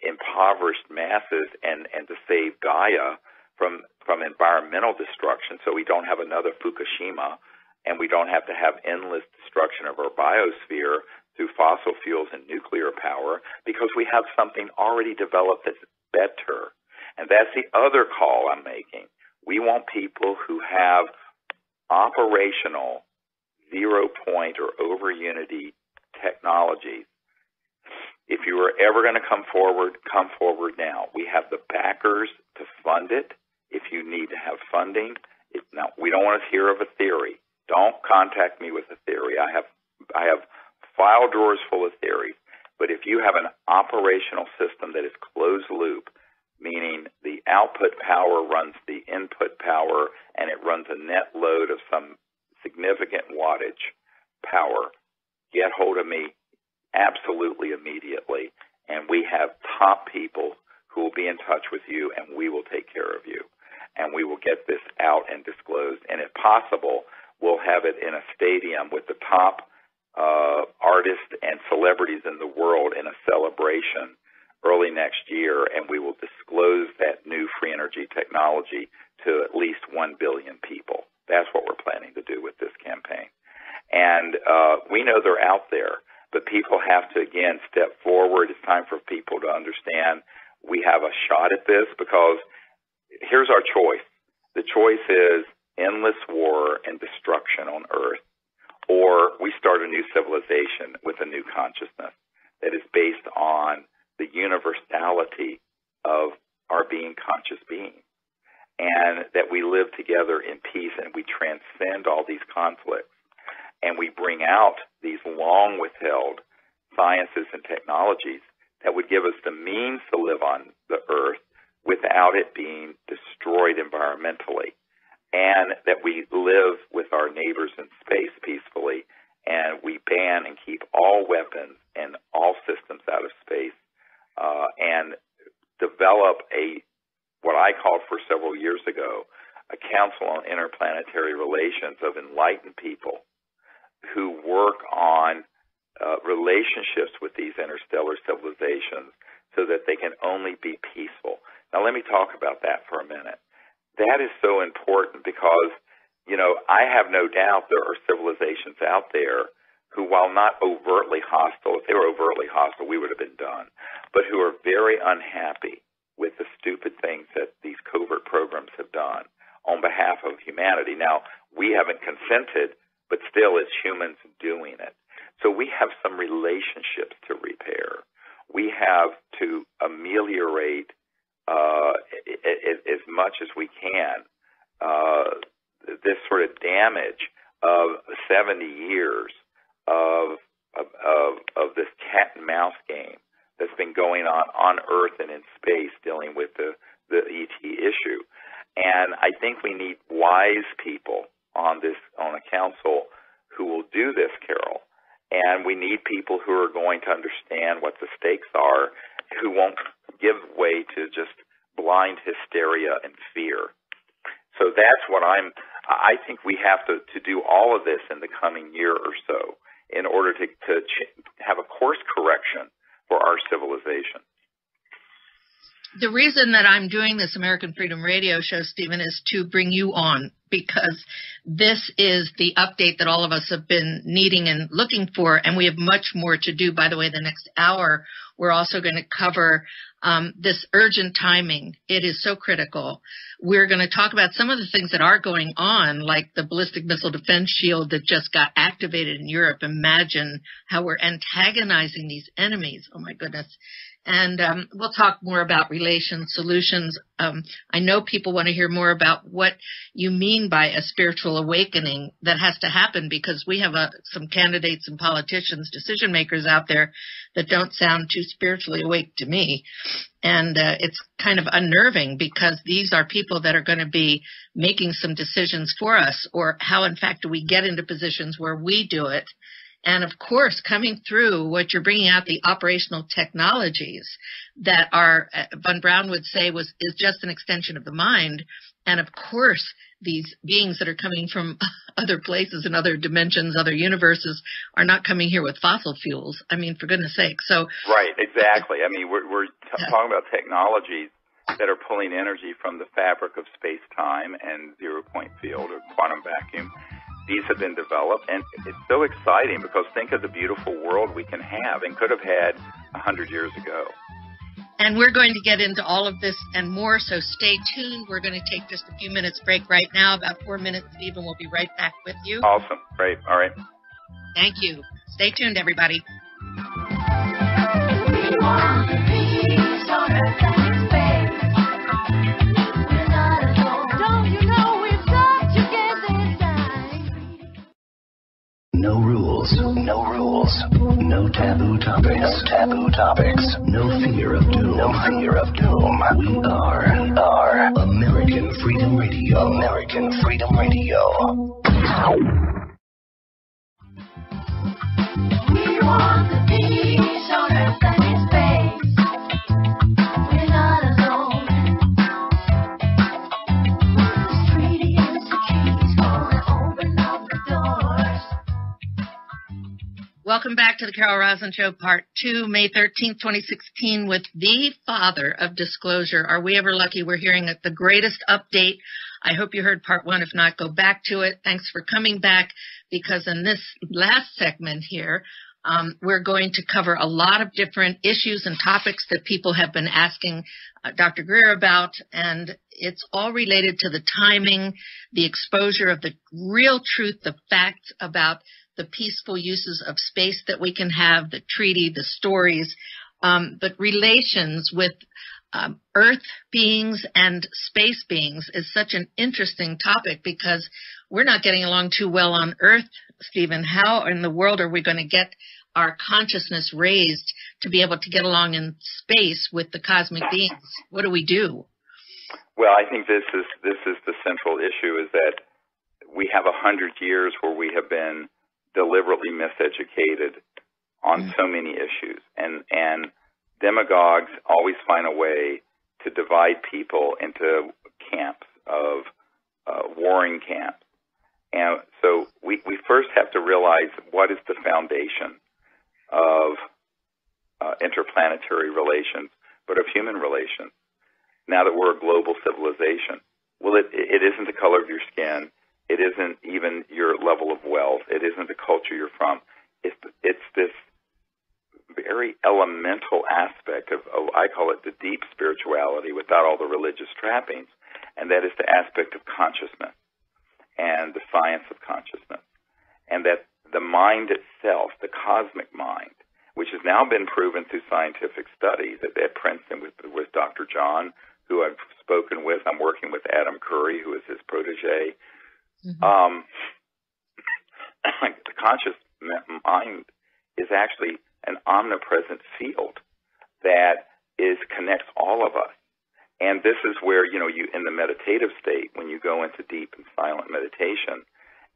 impoverished masses and to save Gaia from environmental destruction, so we don't have another Fukushima and we don't have to have endless destruction of our biosphere through fossil fuels and nuclear power, because we have something already developed that's better. And that's the other call I'm making. We want people who have operational zero-point or over-unity technologies. If you are ever going to come forward now. We have the backers to fund it if you need to have funding. Now, we don't want to hear of a theory. Don't contact me with a theory. I have file drawers full of theories. But if you have an operational system that is closed loop, meaning the output power runs the input power and it runs a net load of some significant wattage power, get hold of me absolutely immediately, and we have top people who will be in touch with you, and we will take care of you, and we will get this out and disclosed, and if possible, we'll have it in a stadium with the top artists and celebrities in the world in a celebration early next year, and we will disclose that new free energy technology to at least 1 billion people. That's what we're planning to do with this campaign. And we know they're out there, but people have to, again, step forward. It's time for people to understand we have a shot at this, because here's our choice. The choice is endless war and destruction on Earth, or we start a new civilization with a new consciousness that is based on the universality of our being conscious beings, and that we live together in peace and we transcend all these conflicts, and we bring out these long withheld sciences and technologies that would give us the means to live on the Earth without it being destroyed environmentally, and that we live with our neighbors in space peacefully, and we ban and keep all weapons and all systems out of space and develop what I called for several years ago, a Council on Interplanetary Relations of enlightened people who work on relationships with these interstellar civilizations so that they can only be peaceful. Now, let me talk about that for a minute. That is so important because, I have no doubt there are civilizations out there who, while not overtly hostile, if they were overtly hostile, we would have been done, but who are very unhappy with the stupid things that these covert programs have done on behalf of humanity. Now, we haven't consented, but still it's humans doing it. So we have some relationships to repair. We have to ameliorate as much as we can this sort of damage of 70 years of this cat and mouse game that's been going on Earth and in space dealing with the ET issue. And I think we need wise people on a council who will do this, Carol. And we need people who are going to understand what the stakes are, who won't give way to just blind hysteria and fear. So that's what I think we have to do all of this in the coming year or so in order to have a course correction for our civilization. The reason that I'm doing this American Freedom Radio show, Stephen, is to bring you on, because this is the update that all of us have been needing and looking for, and we have much more to do. By the way, the next hour, we're also going to cover this urgent timing. It is so critical. We're going to talk about some of the things that are going on, like the ballistic missile defense shield that just got activated in Europe. Imagine how we're antagonizing these enemies. Oh, my goodness. And we'll talk more about relations, solutions. I know people want to hear more about what you mean by a spiritual awakening that has to happen, because we have some candidates and politicians, decision makers out there that don't sound too spiritually awake to me. And it's kind of unnerving, because these are people that are going to be making some decisions for us, or how, in fact, do we get into positions where we do it. And, of course, coming through what you're bringing out, the operational technologies that are, Von Braun would say, is just an extension of the mind. And, of course, these beings that are coming from other places and other dimensions, other universes, are not coming here with fossil fuels. I mean, for goodness sake. So right, exactly. I mean, we're talking about technologies that are pulling energy from the fabric of space-time and zero-point field or quantum vacuum. These have been developed, and it's so exciting because think of the beautiful world we can have and could have had 100 years ago. And we're going to get into all of this and more, so stay tuned. We're going to take just a few minutes break right now, about 4 minutes, Stephen. We'll be right back with you. Awesome. Great. All right. Thank you. Stay tuned, everybody. No rules, no taboo topics, no fear of doom, We are American Freedom Radio. We want the peace on earth and in space. We're not alone. This treaty is the keys gonna open up the doors. Welcome back to the Carol Rosin Show, Part 2, May 13th, 2016, with the father of disclosure. Are we ever lucky? We're hearing the greatest update. I hope you heard Part 1. If not, go back to it. Thanks for coming back, because in this last segment here, we're going to cover a lot of different issues and topics that people have been asking Dr. Greer about, and it's all related to the timing, the exposure of the real truth, the facts about the peaceful uses of space that we can have, the treaty, the stories, but relations with Earth beings and space beings is such an interesting topic, because we're not getting along too well on Earth, Stephen. How in the world are we going to get our consciousness raised to be able to get along in space with the cosmic beings? What do we do? Well, I think this is the central issue, is that we have 100 years where we have been deliberately miseducated on so many issues, and demagogues always find a way to divide people into camps of warring camps. And so we first have to realize what is the foundation of interplanetary relations, but of human relations, now that we're a global civilization. Well, it isn't the color of your skin. It isn't even your level of wealth. It isn't the culture you're from. It's this very elemental aspect of, I call it the deep spirituality without all the religious trappings, and that is the aspect of consciousness and the science of consciousness. And that the mind itself, the cosmic mind, which has now been proven through scientific studies at Princeton with Dr. John, who I've spoken with. I'm working with Adam Curry, who is his protege. Mm-hmm. The conscious mind is actually an omnipresent field that connects all of us. And this is where, you in the meditative state, when you go into deep and silent meditation,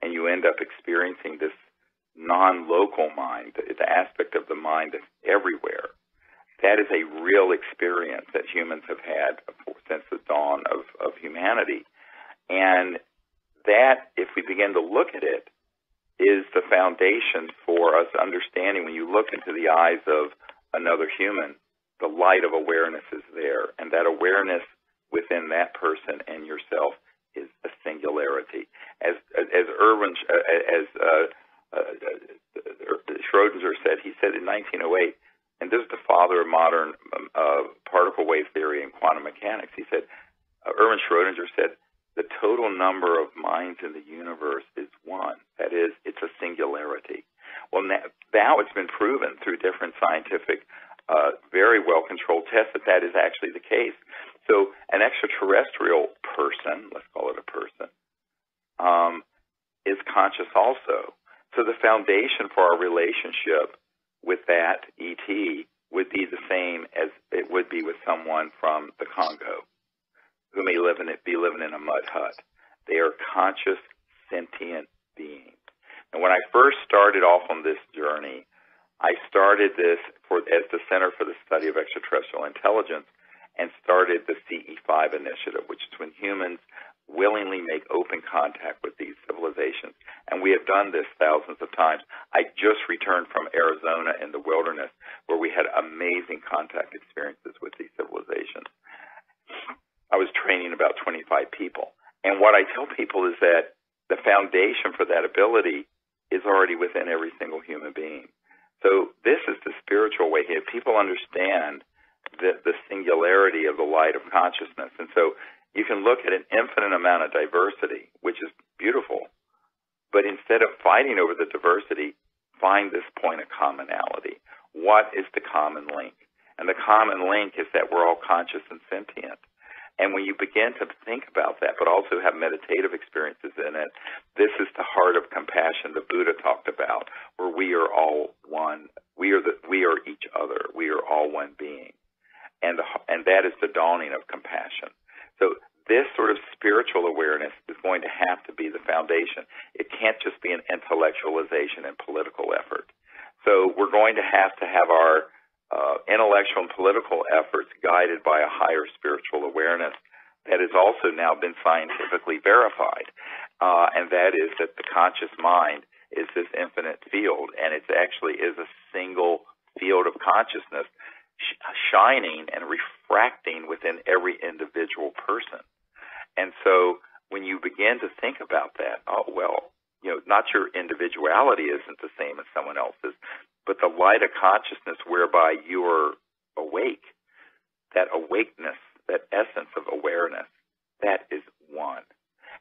and you end up experiencing this non-local mind, the aspect of the mind that's everywhere, that is a real experience that humans have had since the dawn of humanity. And that, if we begin to look at it, is the foundation for us understanding. When you look into the eyes of another human, the light of awareness is there, and that awareness within that person and yourself is a singularity. As Schrodinger said, he said in 1908, and this is the father of modern particle wave theory and quantum mechanics. He said, Erwin Schrodinger said, the total number of minds in the universe is one. That is, it's a singularity. Well, now it's been proven through different scientific, very well-controlled tests that is actually the case. So an extraterrestrial person, let's call it a person, is conscious also. So the foundation for our relationship with that ET would be the same as it would be with someone from the Congo who may be living in a mud hut. They are conscious, sentient beings. And when I first started off on this journey, I started this as the Center for the Study of Extraterrestrial Intelligence and started the CE5 initiative, which is when humans willingly make open contact with these civilizations. And we have done this thousands of times. I just returned from Arizona in the wilderness where we had amazing contact experiences with these civilizations. I was training about 25 people. And what I tell people is that the foundation for that ability is already within every single human being. So this is the spiritual way. If people understand the singularity of the light of consciousness. And so you can look at an infinite amount of diversity, which is beautiful, but instead of fighting over the diversity, find this point of commonality. What is the common link? And the common link is that we're all conscious and sentient. And when you begin to think about that, but also have meditative experiences in it, this is the heart of compassion the Buddha talked about, where we are all one. We are each other. We are all one being. And that is the dawning of compassion. So this sort of spiritual awareness is going to have to be the foundation. It can't just be an intellectualization and political effort. So we're going to have our intellectual and political efforts guided by a higher spiritual awareness that has also now been scientifically verified. And that is that the conscious mind is this infinite field, and it actually is a single field of consciousness shining and refracting within every individual person. And so when you begin to think about that, not your individuality isn't the same as someone else's, but the light of consciousness whereby you are awake, that awakeness, that essence of awareness, that is one.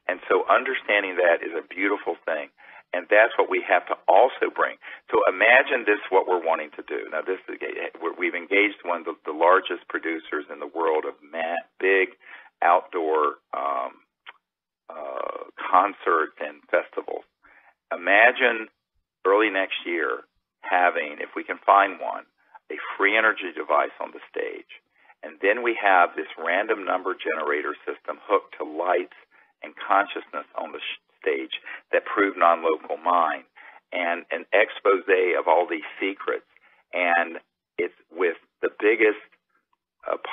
And so understanding that is a beautiful thing. And that's what we have to also bring. So imagine this, what we're wanting to do. Now, we've engaged one of the largest producers in the world of big outdoor concerts and festivals. Imagine early next year having, if we can find one, a free energy device on the stage. And then we have this random number generator system hooked to lights and consciousness on the stage that prove non-local mind, and an expose of all these secrets. And it's with the biggest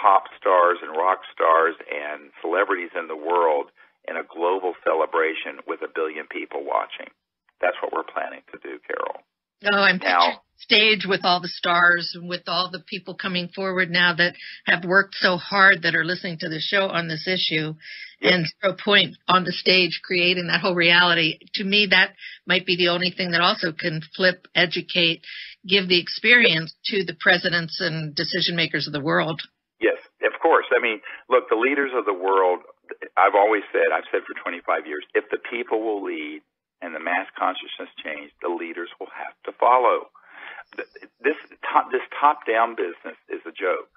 pop stars and rock stars and celebrities in the world in a global celebration with 1 billion people watching. That's what we're planning to do, Carol. Oh, I'm picturing stage with all the stars and with all the people coming forward now that have worked so hard that are listening to the show on this issue. Yep. And Zero Point on the stage creating that whole reality. To me, that might be the only thing that also can flip, educate, give the experience to the presidents and decision makers of the world. Yes, of course. I mean, look, the leaders of the world, I've said for 25 years, if the people will lead and the mass consciousness change, the leaders will have to follow. This top-down business is a joke.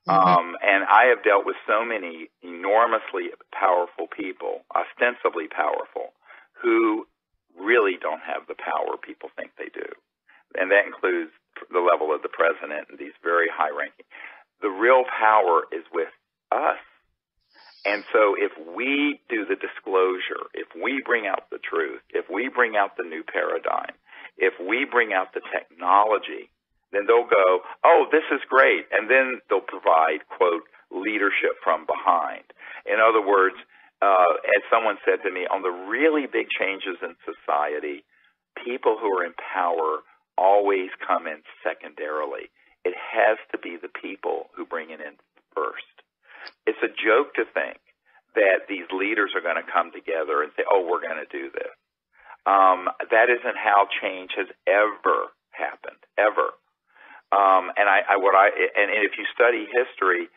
And I have dealt with so many enormously powerful people, ostensibly powerful, who really don't have the power people think they do. And that includes the level of the president and these very high-ranking. The real power is with us. And so if we do the disclosure, if we bring out the truth, if we bring out the new paradigm, if we bring out the technology, then they'll go, oh, this is great. And then they'll provide, quote, leadership from behind. In other words, as someone said to me, on the really big changes in society, people who are in power always come in secondarily. It has to be the people who bring it in first. It's a joke to think that these leaders are going to come together and say, oh, we're going to do this. That isn't how change has ever happened, ever. And if you study history,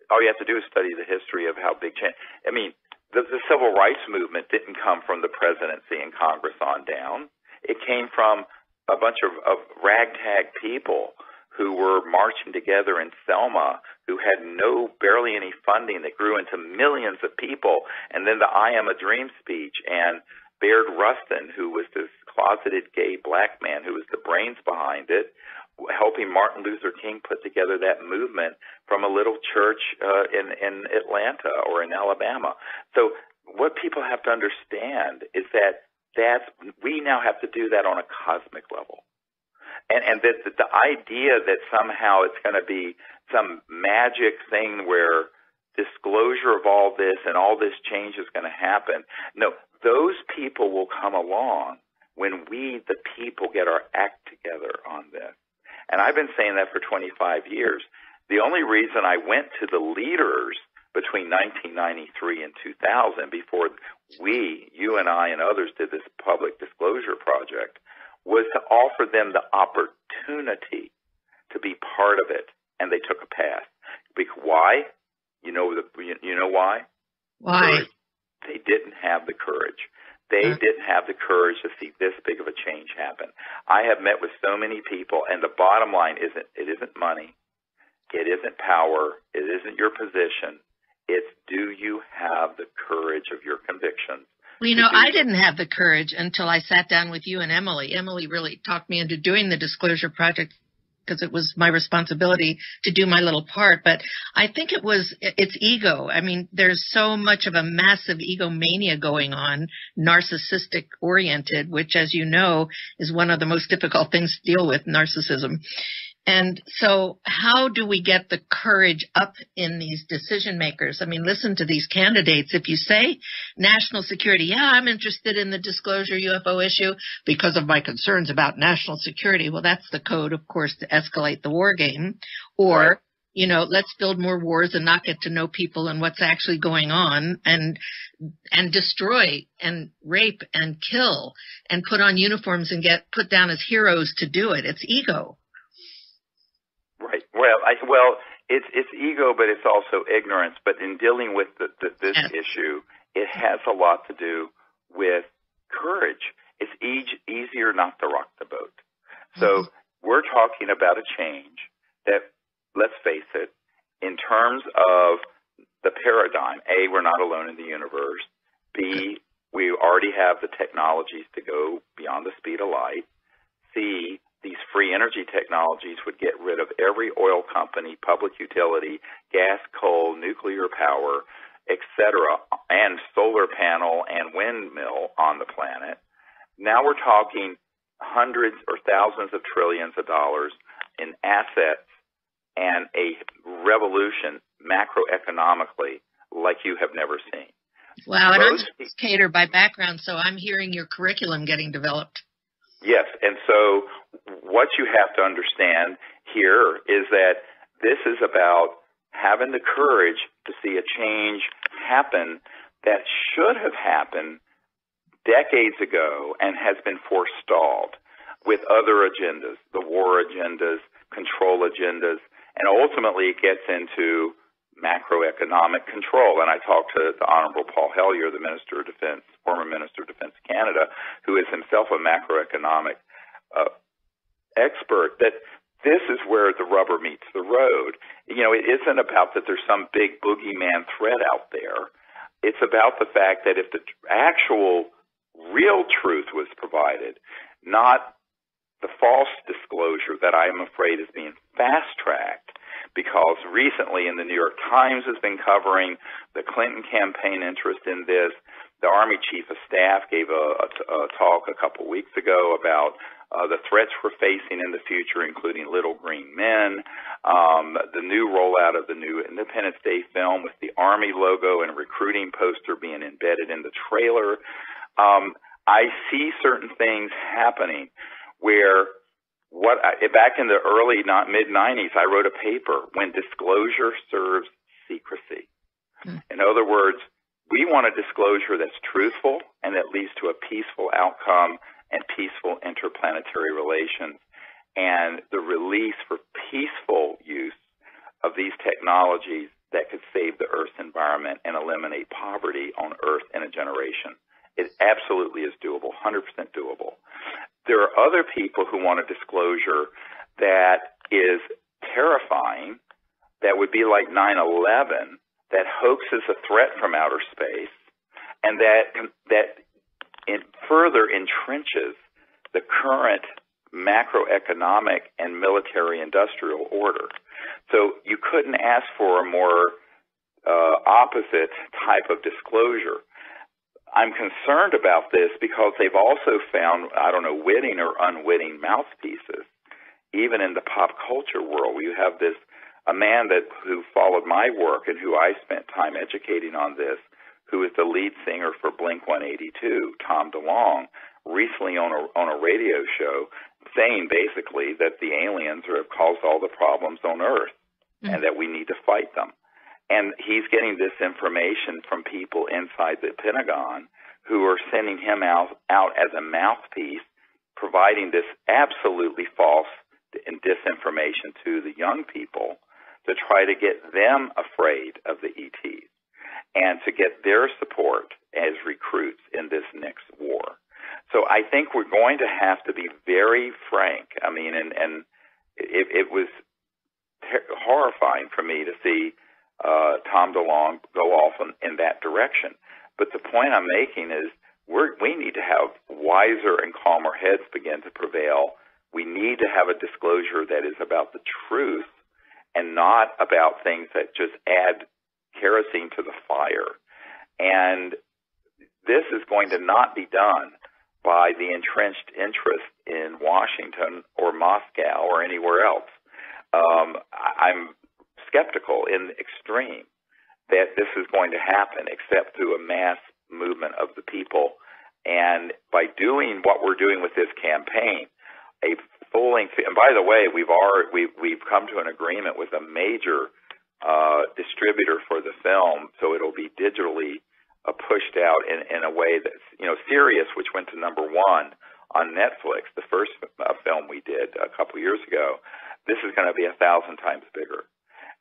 all you have to do is study the history of how big change. I mean, the civil rights movement didn't come from the presidency and Congress on down. It came from a bunch of ragtag people who were marching together in Selma, who had barely any funding, that grew into millions of people. And then the I Am a Dream speech, and Baird Rustin, who was this closeted gay black man who was the brains behind it, helping Martin Luther King put together that movement from a little church in Atlanta or in Alabama. So what people have to understand is that we now have to do that on a cosmic level. And that the idea that somehow it's going to be some magic thing where disclosure of all this and all this change is going to happen. No, those people will come along when we, the people, get our act together on this. And I've been saying that for 25 years. The only reason I went to the leaders between 1993 and 2000, before you and I and others did this public disclosure project, was to offer them the opportunity to be part of it, and they took a pass. Why? You know why? Why? Courage. They didn't have the courage. They didn't have the courage to see this big of a change happen. I have met with so many people, and the bottom line it isn't money, it isn't power, it isn't your position. It's, do you have the courage of your convictions? Well, I didn't have the courage until I sat down with you and Emily. Emily really talked me into doing the disclosure project because it was my responsibility to do my little part. But I think it's ego. I mean, there's so much of a massive egomania going on, narcissistic oriented, which, as you know, is one of the most difficult things to deal with, narcissism. And so how do we get the courage up in these decision makers? I mean, listen to these candidates. If you say national security, yeah, I'm interested in the disclosure UFO issue because of my concerns about national security. Well, that's the code, of course, to escalate the war game. Or, let's build more wars and not get to know people and what's actually going on, and destroy and rape and kill and put on uniforms and get put down as heroes to do it. It's ego. Right. It's ego, but it's also ignorance. But in dealing with this issue, it has a lot to do with courage. It's easier not to rock the boat. So we're talking about a change that, let's face it, in terms of the paradigm, A, we're not alone in the universe. B, we already have the technologies to go beyond the speed of light. C, these free energy technologies would get rid of every oil company, public utility, gas, coal, nuclear power, etc., and solar panel and windmill on the planet. Now we're talking hundreds or thousands of trillions of dollars in assets and a revolution macroeconomically like you have never seen. Wow, and I'm a educator by background, so I'm hearing your curriculum getting developed. Yes, and so what you have to understand here is that this is about having the courage to see a change happen that should have happened decades ago and has been forestalled with other agendas, the war agendas, control agendas, and ultimately it gets into macroeconomic control. And I talked to the Honorable Paul Hellyer, the Minister of Defense, former Minister of Defense of Canada, who is himself a macroeconomic expert, that this is where the rubber meets the road. You know, it isn't about that there's some big boogeyman threat out there. It's about the fact that if the actual real truth was provided, not the false disclosure that I'm afraid is being fast-tracked, because recently in the New York Times has been covering the Clinton campaign interest in this. The Army Chief of Staff gave a talk a couple weeks ago about the threats we're facing in the future, including little green men, the new rollout of the new Independence Day film with the Army logo and recruiting poster being embedded in the trailer. I see certain things happening where back in the early mid-90s, I wrote a paper, When Disclosure Serves Secrecy. In other words, we want a disclosure that's truthful and that leads to a peaceful outcome and peaceful interplanetary relations, and the release for peaceful use of these technologies that could save the Earth's environment and eliminate poverty on Earth in a generation. It absolutely is doable, 100% doable. There are other people who want a disclosure that is terrifying, that would be like 9/11, that hoaxes a threat from outer space, and that further entrenches the current macroeconomic and military-industrial order. So you couldn't ask for a more opposite type of disclosure. I'm concerned about this because they've also found, I don't know, witting or unwitting mouthpieces, even in the pop culture world. You have a man who followed my work and who I spent time educating on this, who is the lead singer for Blink-182, Tom DeLonge, recently on a radio show saying basically that the aliens have caused all the problems on Earth and that we need to fight them. And he's getting this information from people inside the Pentagon who are sending him out as a mouthpiece, providing this absolutely false and disinformation to the young people to try to get them afraid of the ETs and to get their support as recruits in this next war. So I think we're going to have to be very frank. I mean, and it was horrifying for me to see Tom DeLonge go off in that direction. But the point I'm making is we need to have wiser and calmer heads begin to prevail. We need to have a disclosure that is about the truth and not about things that just add kerosene to the fire. And this is going to not be done by the entrenched interest in Washington or Moscow or anywhere else. I'm skeptical in the extreme that this is going to happen except through a mass movement of the people. And by doing what we're doing with this campaign, a full-length, and by the way, we've come to an agreement with a major distributor for the film, so it'll be digitally pushed out in a way that's, Sirius, which went to #1 on Netflix, the first film we did a couple years ago. This is going to be 1,000 times bigger.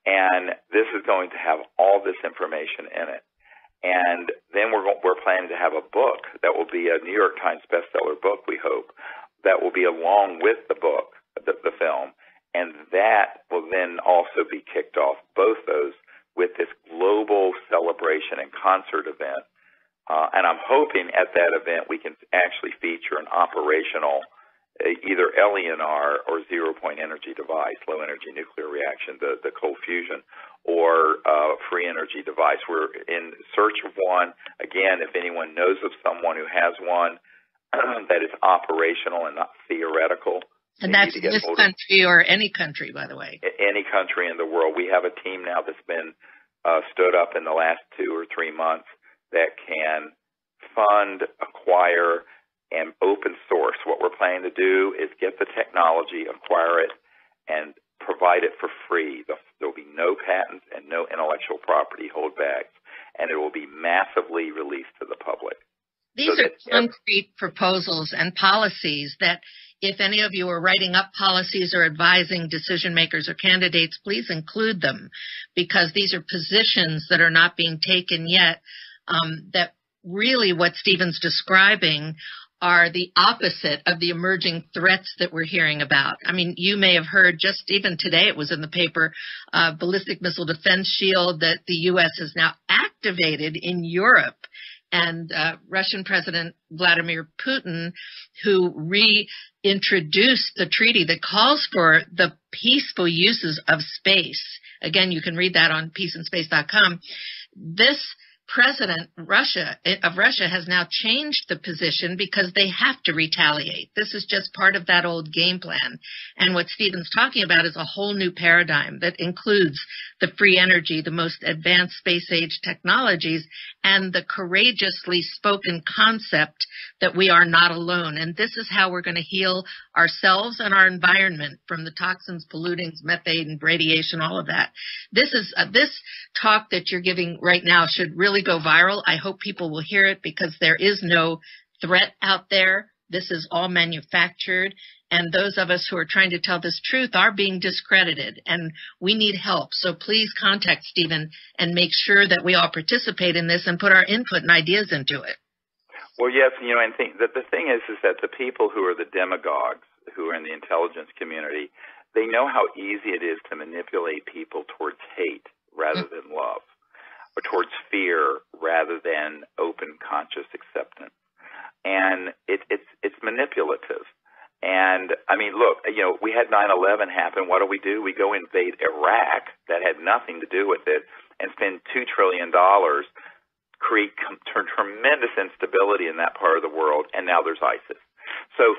And this is going to have all this information in it. And then we're planning to have a book that will be a New York Times bestseller book, we hope, that will be along with the book, the film. And that will then also be kicked off, both those, with this global celebration and concert event. And I'm hoping at that event we can actually feature an operational either LENR or zero-point energy device, low-energy nuclear reaction, the cold fusion, or free energy device. We're in search of one. Again, if anyone knows of someone who has one that is operational and not theoretical, And They that's need to get this hold of country or any country, by the way. any country in the world. We have a team now that's been stood up in the last 2 or 3 months that can fund, acquire, and open source. What we're planning to do is get the technology, acquire it, and provide it for free. There will be no patents and no intellectual property holdbacks, and it will be massively released to the public. These are concrete proposals and policies that if any of you are writing up policies or advising decision makers or candidates, please include them, because these are positions that are not being taken yet, that really what Stephen's describing are the opposite of the emerging threats that we're hearing about. I mean, you may have heard just even today, it was in the paper, ballistic missile defense shield that the U.S. has now activated in Europe. And Russian President Vladimir Putin, who reintroduced the treaty that calls for the peaceful uses of space. Again, you can read that on peaceandspace.com. This president of Russia has now changed the position because they have to retaliate. This is just part of that old game plan. And what Stephen's talking about is a whole new paradigm that includes the free energy, the most advanced space age technologies, and the courageously spoken concept that we are not alone. And this is how we're going to heal ourselves and our environment from the toxins, pollutants, methane, radiation, all of that. This talk that you're giving right now should really go viral. I hope people will hear it, because there is no threat out there. This is all manufactured. And those of us who are trying to tell this truth are being discredited, and we need help. So please contact Stephen and make sure that we all participate in this and put our input and ideas into it. Well, yes, and the thing is that the people who are the demagogues, who are in the intelligence community, they know how easy it is to manipulate people towards hate rather than love, or towards fear rather than open conscious acceptance. And it's manipulative. And I mean, look, we had 9/11 happen. What do? We go invade Iraq, that had nothing to do with it, and spend $2 trillion, create tremendous instability in that part of the world, and now there's ISIS. So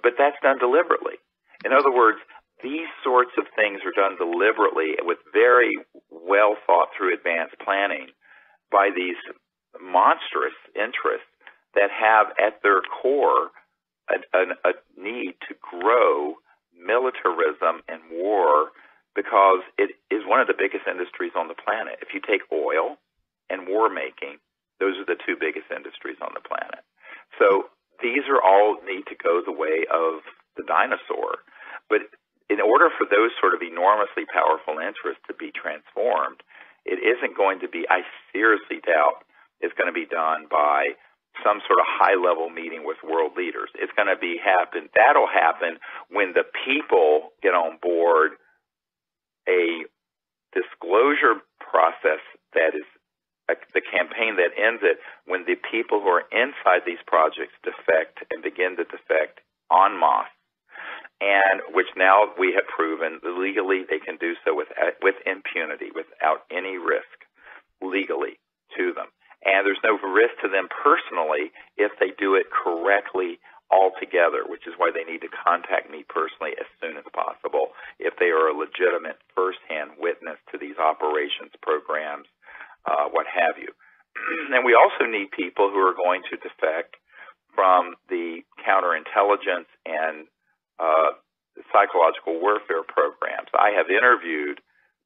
but that's done deliberately. In other words, these sorts of things are done deliberately with very well thought through advanced planning by these monstrous interests that have at their core a need to grow militarism and war, because it is one of the biggest industries on the planet. If you take oil and war making, those are the two biggest industries on the planet. So these are all need to go the way of the dinosaur. But in order for those sort of enormously powerful interests to be transformed, it isn't going to be, I seriously doubt, it's going to be done by some sort of high-level meeting with world leaders. It's going to that'll happen when the people get on board a disclosure process that is the campaign that ends it, when the people who are inside these projects defect and begin to defect en masse. And which now we have proven legally they can do so with impunity, without any risk legally to them. And there's no risk to them personally if they do it correctly altogether, which is why they need to contact me personally as soon as possible if they are a legitimate first-hand witness to these operations, programs, what have you. And we also need people who are going to defect from the counterintelligence and psychological warfare programs. I have interviewed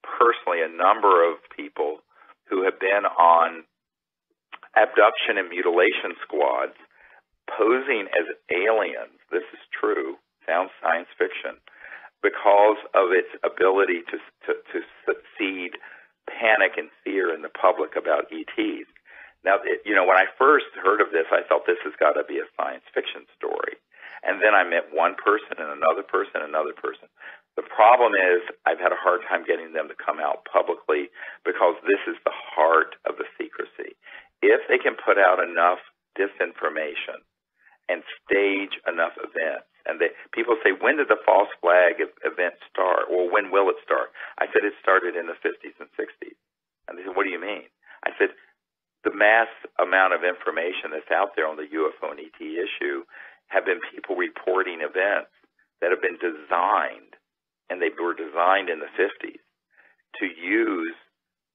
personally a number of people who have been on abduction and mutilation squads posing as aliens. This is true. Sounds science fiction. Because of its ability to seed panic and fear in the public about ETs. Now, when I first heard of this, I thought this has got to be a science fiction story. And then I met one person and another person and another person. The problem is I've had a hard time getting them to come out publicly, because this is the heart of the secrecy. If they can put out enough disinformation and stage enough events, and people say, when did the false flag event start? Well, when will it start? I said it started in the 50s and 60s. And they said, what do you mean? I said, the mass amount of information that's out there on the UFO and ET issue have been people reporting events that have been designed, and they were designed in the 50s, to use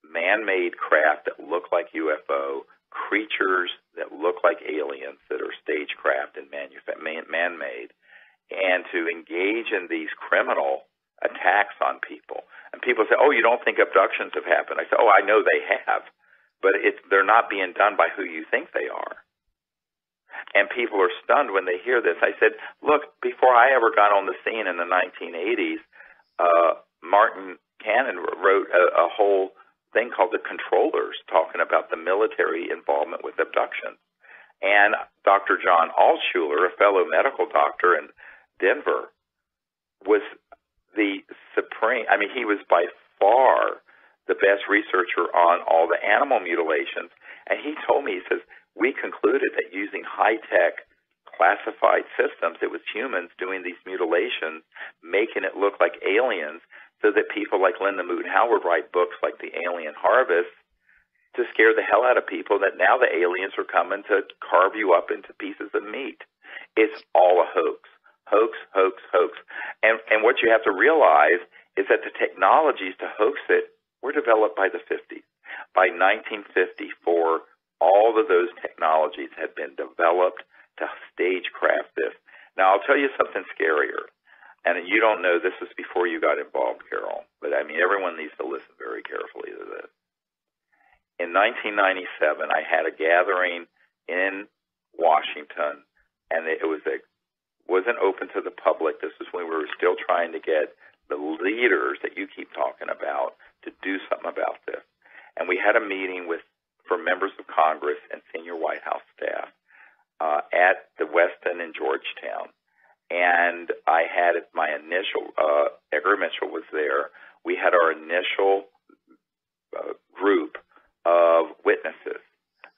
man-made craft that look like UFO, creatures that look like aliens that are stagecraft and man-made, and to engage in these criminal attacks on people. And people say, oh, you don't think abductions have happened? I say, oh, I know they have, but they're not being done by who you think they are. And people are stunned when they hear this. I said, look, before I ever got on the scene in the 1980s, Martin Cannon wrote a whole thing called The Controllers, talking about the military involvement with abductions. And Dr. John Altshuler, a fellow medical doctor in Denver, was the supreme, I mean, he was by far the best researcher on all the animal mutilations. And he told me, he says, we concluded that using high-tech classified systems, it was humans doing these mutilations, making it look like aliens, so that people like Linda Moon Howard write books like The Alien Harvest to scare the hell out of people that now the aliens are coming to carve you up into pieces of meat. It's all a hoax. Hoax, hoax, hoax. And what you have to realize is that the technologies to hoax it were developed by the 50s. By 1954, all of those technologies had been developed to stagecraft this. Now, I'll tell you something scarier. And you don't know, this was before you got involved, Carol, but I mean, everyone needs to listen very carefully to this. In 1997, I had a gathering in Washington, and it wasn't open to the public. This was when we were still trying to get the leaders that you keep talking about to do something about this. And we had a meeting for members of Congress and senior White House staff at the Westin in Georgetown. And I had my initial, Edgar Mitchell was there. We had our initial group of witnesses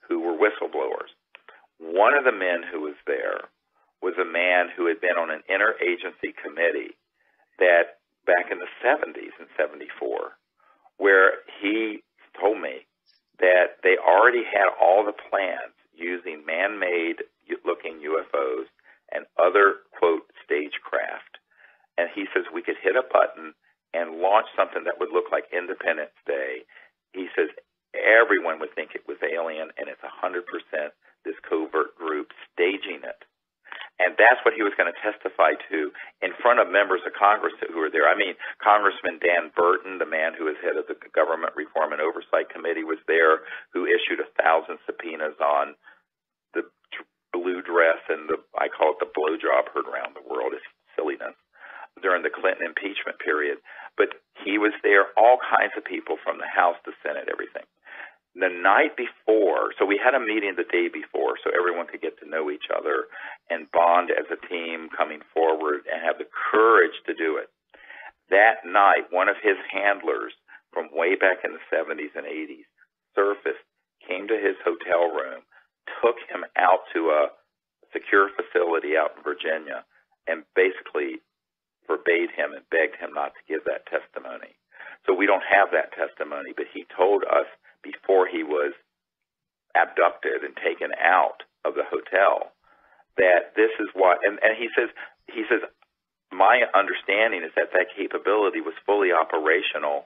who were whistleblowers. One of the men who was there was a man who had been on an interagency committee that back in the 70s, in 74, where he told me that they already had all the plans using man-made looking UFOs and other, quote, stagecraft. And he says we could hit a button and launch something that would look like Independence Day. He says everyone would think it was alien, and it's 100% this covert group staging it. And that's what he was going to testify to in front of members of Congress who were there. I mean, Congressman Dan Burton, the man who is head of the Government Reform and Oversight Committee, was there, who issued 1,000 subpoenas on the blue dress and I call it the blowjob heard around the world. It's silliness during the Clinton impeachment period. But he was there, all kinds of people from the House, the Senate, everything. The night before, so we had a meeting the day before so everyone could get to know each other and bond as a team coming forward and have the courage to do it. That night, one of his handlers from way back in the 70s and 80s surfaced, came to his hotel room, took him out to a secure facility out in Virginia, and basically forbade him and begged him not to give that testimony. So we don't have that testimony, but he told us before he was abducted and taken out of the hotel that this is what, and he says, my understanding is that capability was fully operational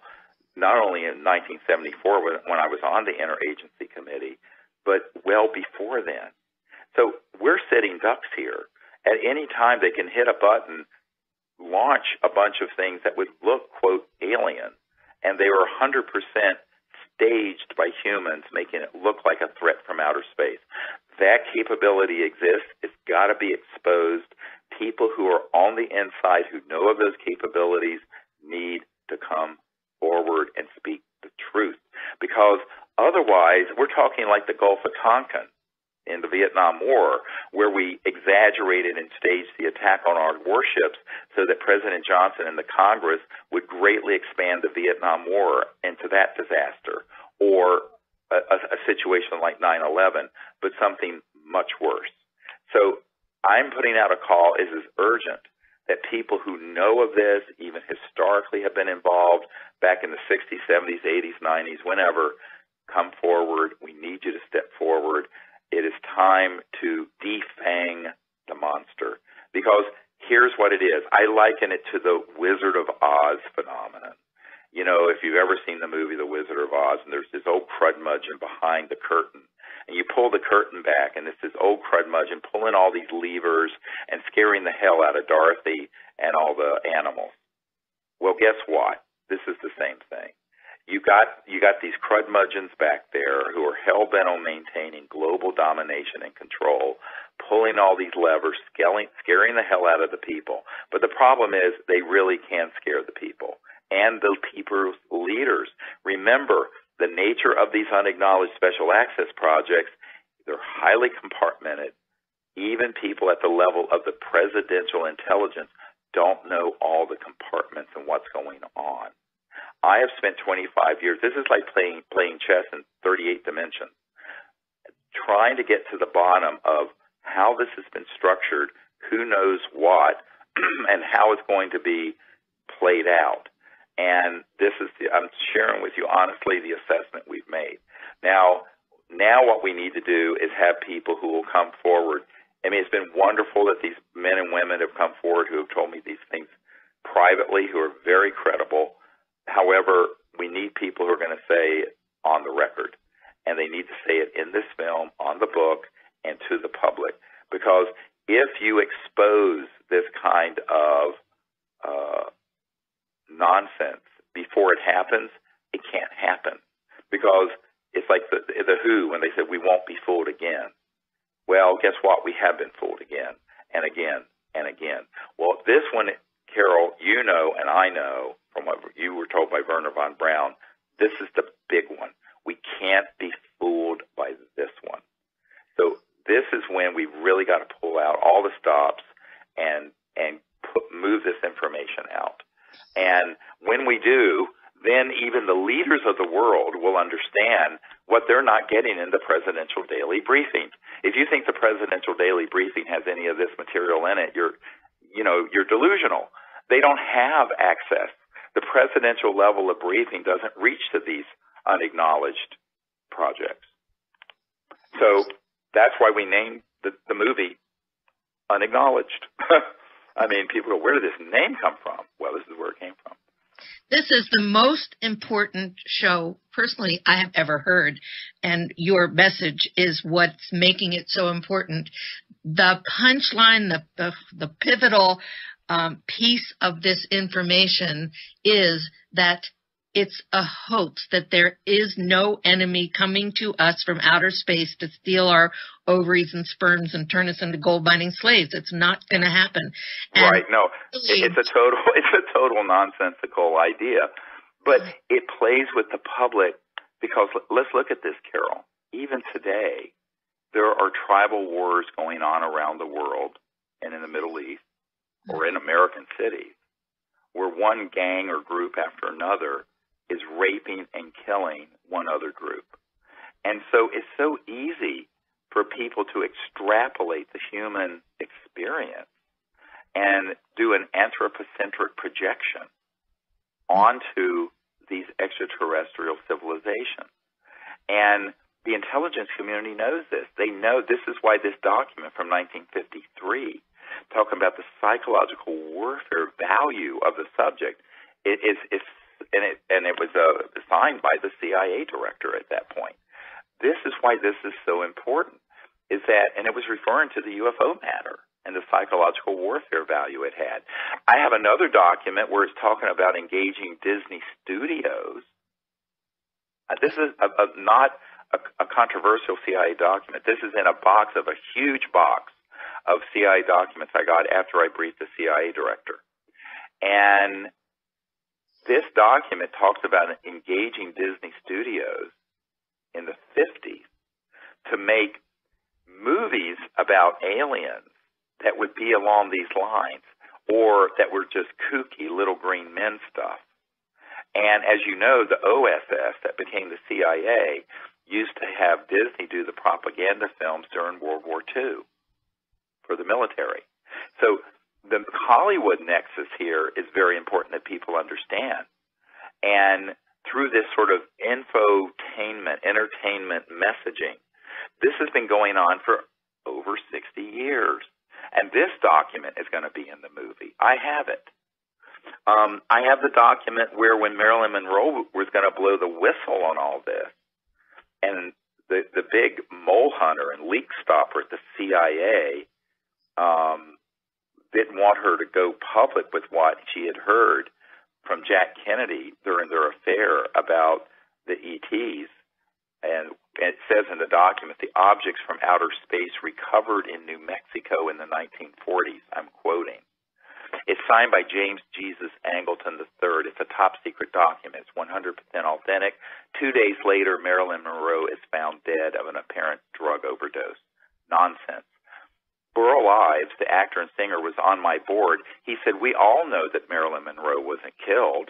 not only in 1974 when I was on the interagency committee, but well before then. So we're sitting ducks here. At any time they can hit a button, launch a bunch of things that would look, quote, alien, and they were 100% staged by humans, making it look like a threat from outer space. That capability exists. It's got to be exposed. People who are on the inside who know of those capabilities need to come forward and speak the truth, because otherwise we're talking like the Gulf of Tonkin in the Vietnam War, where we exaggerated and staged the attack on our warships so that President Johnson and the Congress would greatly expand the Vietnam War into that disaster, or a situation like 9/11, but something much worse. So I'm putting out a call. It is urgent that people who know of this, even historically have been involved back in the 60s, 70s, 80s, 90s, whenever, come forward. We need you to step forward. It is time to defang the monster, because here's what it is. I liken it to the Wizard of Oz phenomenon. You know, if you've ever seen the movie The Wizard of Oz, and there's this old crudmudgeon behind the curtain, and you pull the curtain back, and it's this old crudmudgeon pulling all these levers and scaring the hell out of Dorothy and all the animals. Well, guess what? This is the same thing. You got these crudmudgeons back there who are hell-bent on maintaining global domination and control, pulling all these levers, scaring the hell out of the people. But the problem is they really can scare the people and the people's leaders. Remember, the nature of these unacknowledged special access projects, they're highly compartmented. Even people at the level of the presidential intelligence don't know all the compartments and what's going on. I have spent 25 years, this is like playing chess in 38 dimensions, trying to get to the bottom of how this has been structured, who knows what, and how it's going to be played out. And this is I'm sharing with you honestly the assessment we've made. Now what we need to do is have people who will come forward. I mean, it's been wonderful that these men and women have come forward who have told me these things privately, who are very credible. However, we need people who are going to say it on the record, and they need to say it in this film, on the book, and to the public. Because if you expose this kind of nonsense before it happens, it can't happen. Because it's like the Who when they said we won't be fooled again. Well, guess what? We have been fooled again and again and again. Well, this one, Carol, you know, and I know from what you were told by Werner von Braun, this is the big one. We can't be fooled by this one. So this is when we really got to pull out all the stops and move this information out. And when we do, then even the leaders of the world will understand what they're not getting in the presidential daily briefing. If you think the presidential daily briefing has any of this material in it, you're delusional. They don't have access. The presidential level of briefing doesn't reach to these unacknowledged projects. So that's why we named the movie Unacknowledged. I mean, people go, where did this name come from? Well, this is where it came from. This is the most important show, personally, I have ever heard, and your message is what's making it so important. The punchline, the pivotal piece of this information is that it's a hoax, that there is no enemy coming to us from outer space to steal our ovaries and sperms and turn us into gold-mining slaves. It's not going to happen. And right. No, it's a total nonsensical idea, but it plays with the public because let's look at this, Carol. Even today, there are tribal wars going on around the world and in the Middle East or in American cities where one gang or group after another is raping and killing one other group. And so it's so easy for people to extrapolate the human experience and do an anthropocentric projection onto these extraterrestrial civilizations. And the intelligence community knows this. They know this is why this document from 1953, talking about the psychological warfare value of the subject, it was signed by the CIA director at that point. This is why this is so important, is that, and it was referring to the UFO matter and the psychological warfare value it had. I have another document where it's talking about engaging Disney Studios. This is not a controversial CIA document. This is in a box of a huge box of CIA documents I got after I briefed the CIA director. And this document talks about engaging Disney Studios in the 50s to make movies about aliens that would be along these lines or that were just kooky little green men stuff. And as you know, the OSS that became the CIA used to have Disney do the propaganda films during World War II for the military. So the Hollywood nexus here is very important that people understand. And through this sort of infotainment, entertainment messaging, this has been going on for over 60 years. And this document is going to be in the movie. I have it. I have the document where when Marilyn Monroe was going to blow the whistle on all this, and the big mole hunter and leak stopper at the CIA didn't want her to go public with what she had heard from Jack Kennedy during their affair about the ETs. And it says in the document, the objects from outer space recovered in New Mexico in the 1940s. I'm quoting. It's signed by James Jesus Angleton III. It's a top-secret document. It's 100% authentic. 2 days later, Marilyn Monroe is found dead of an apparent drug overdose. Nonsense. Burl Ives, the actor and singer, was on my board. He said, we all know that Marilyn Monroe wasn't killed,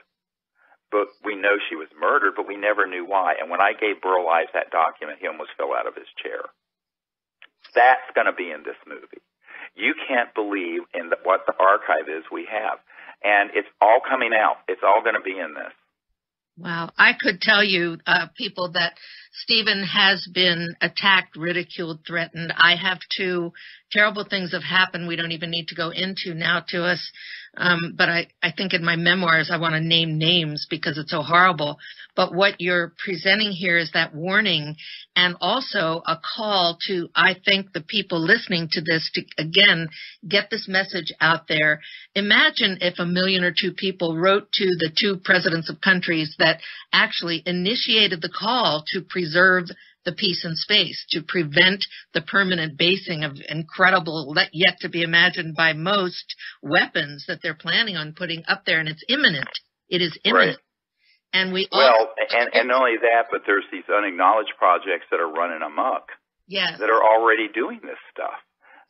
but we know she was murdered, but we never knew why. And when I gave Burl Ives that document, he almost fell out of his chair. That's going to be in this movie. You can't believe in what the archive is we have. And it's all coming out. It's all going to be in this. Wow. I could tell you, people, that Stephen has been attacked, ridiculed, threatened. I have too. Terrible things have happened we don't even need to go into now to us. But I think in my memoirs I want to name names because it's so horrible. But what you're presenting here is that warning, and also a call to, I think, the people listening to this to, again, get this message out there. Imagine if 1 million or 2 people wrote to the 2 presidents of countries that actually initiated the call to preserve the peace in space, to prevent the permanent basing of incredible, yet to be imagined by most, weapons that they're planning on putting up there. And it's imminent. It is imminent. Right. And we and not only that, but there's these unacknowledged projects that are running amok. Yes. That are already doing this stuff.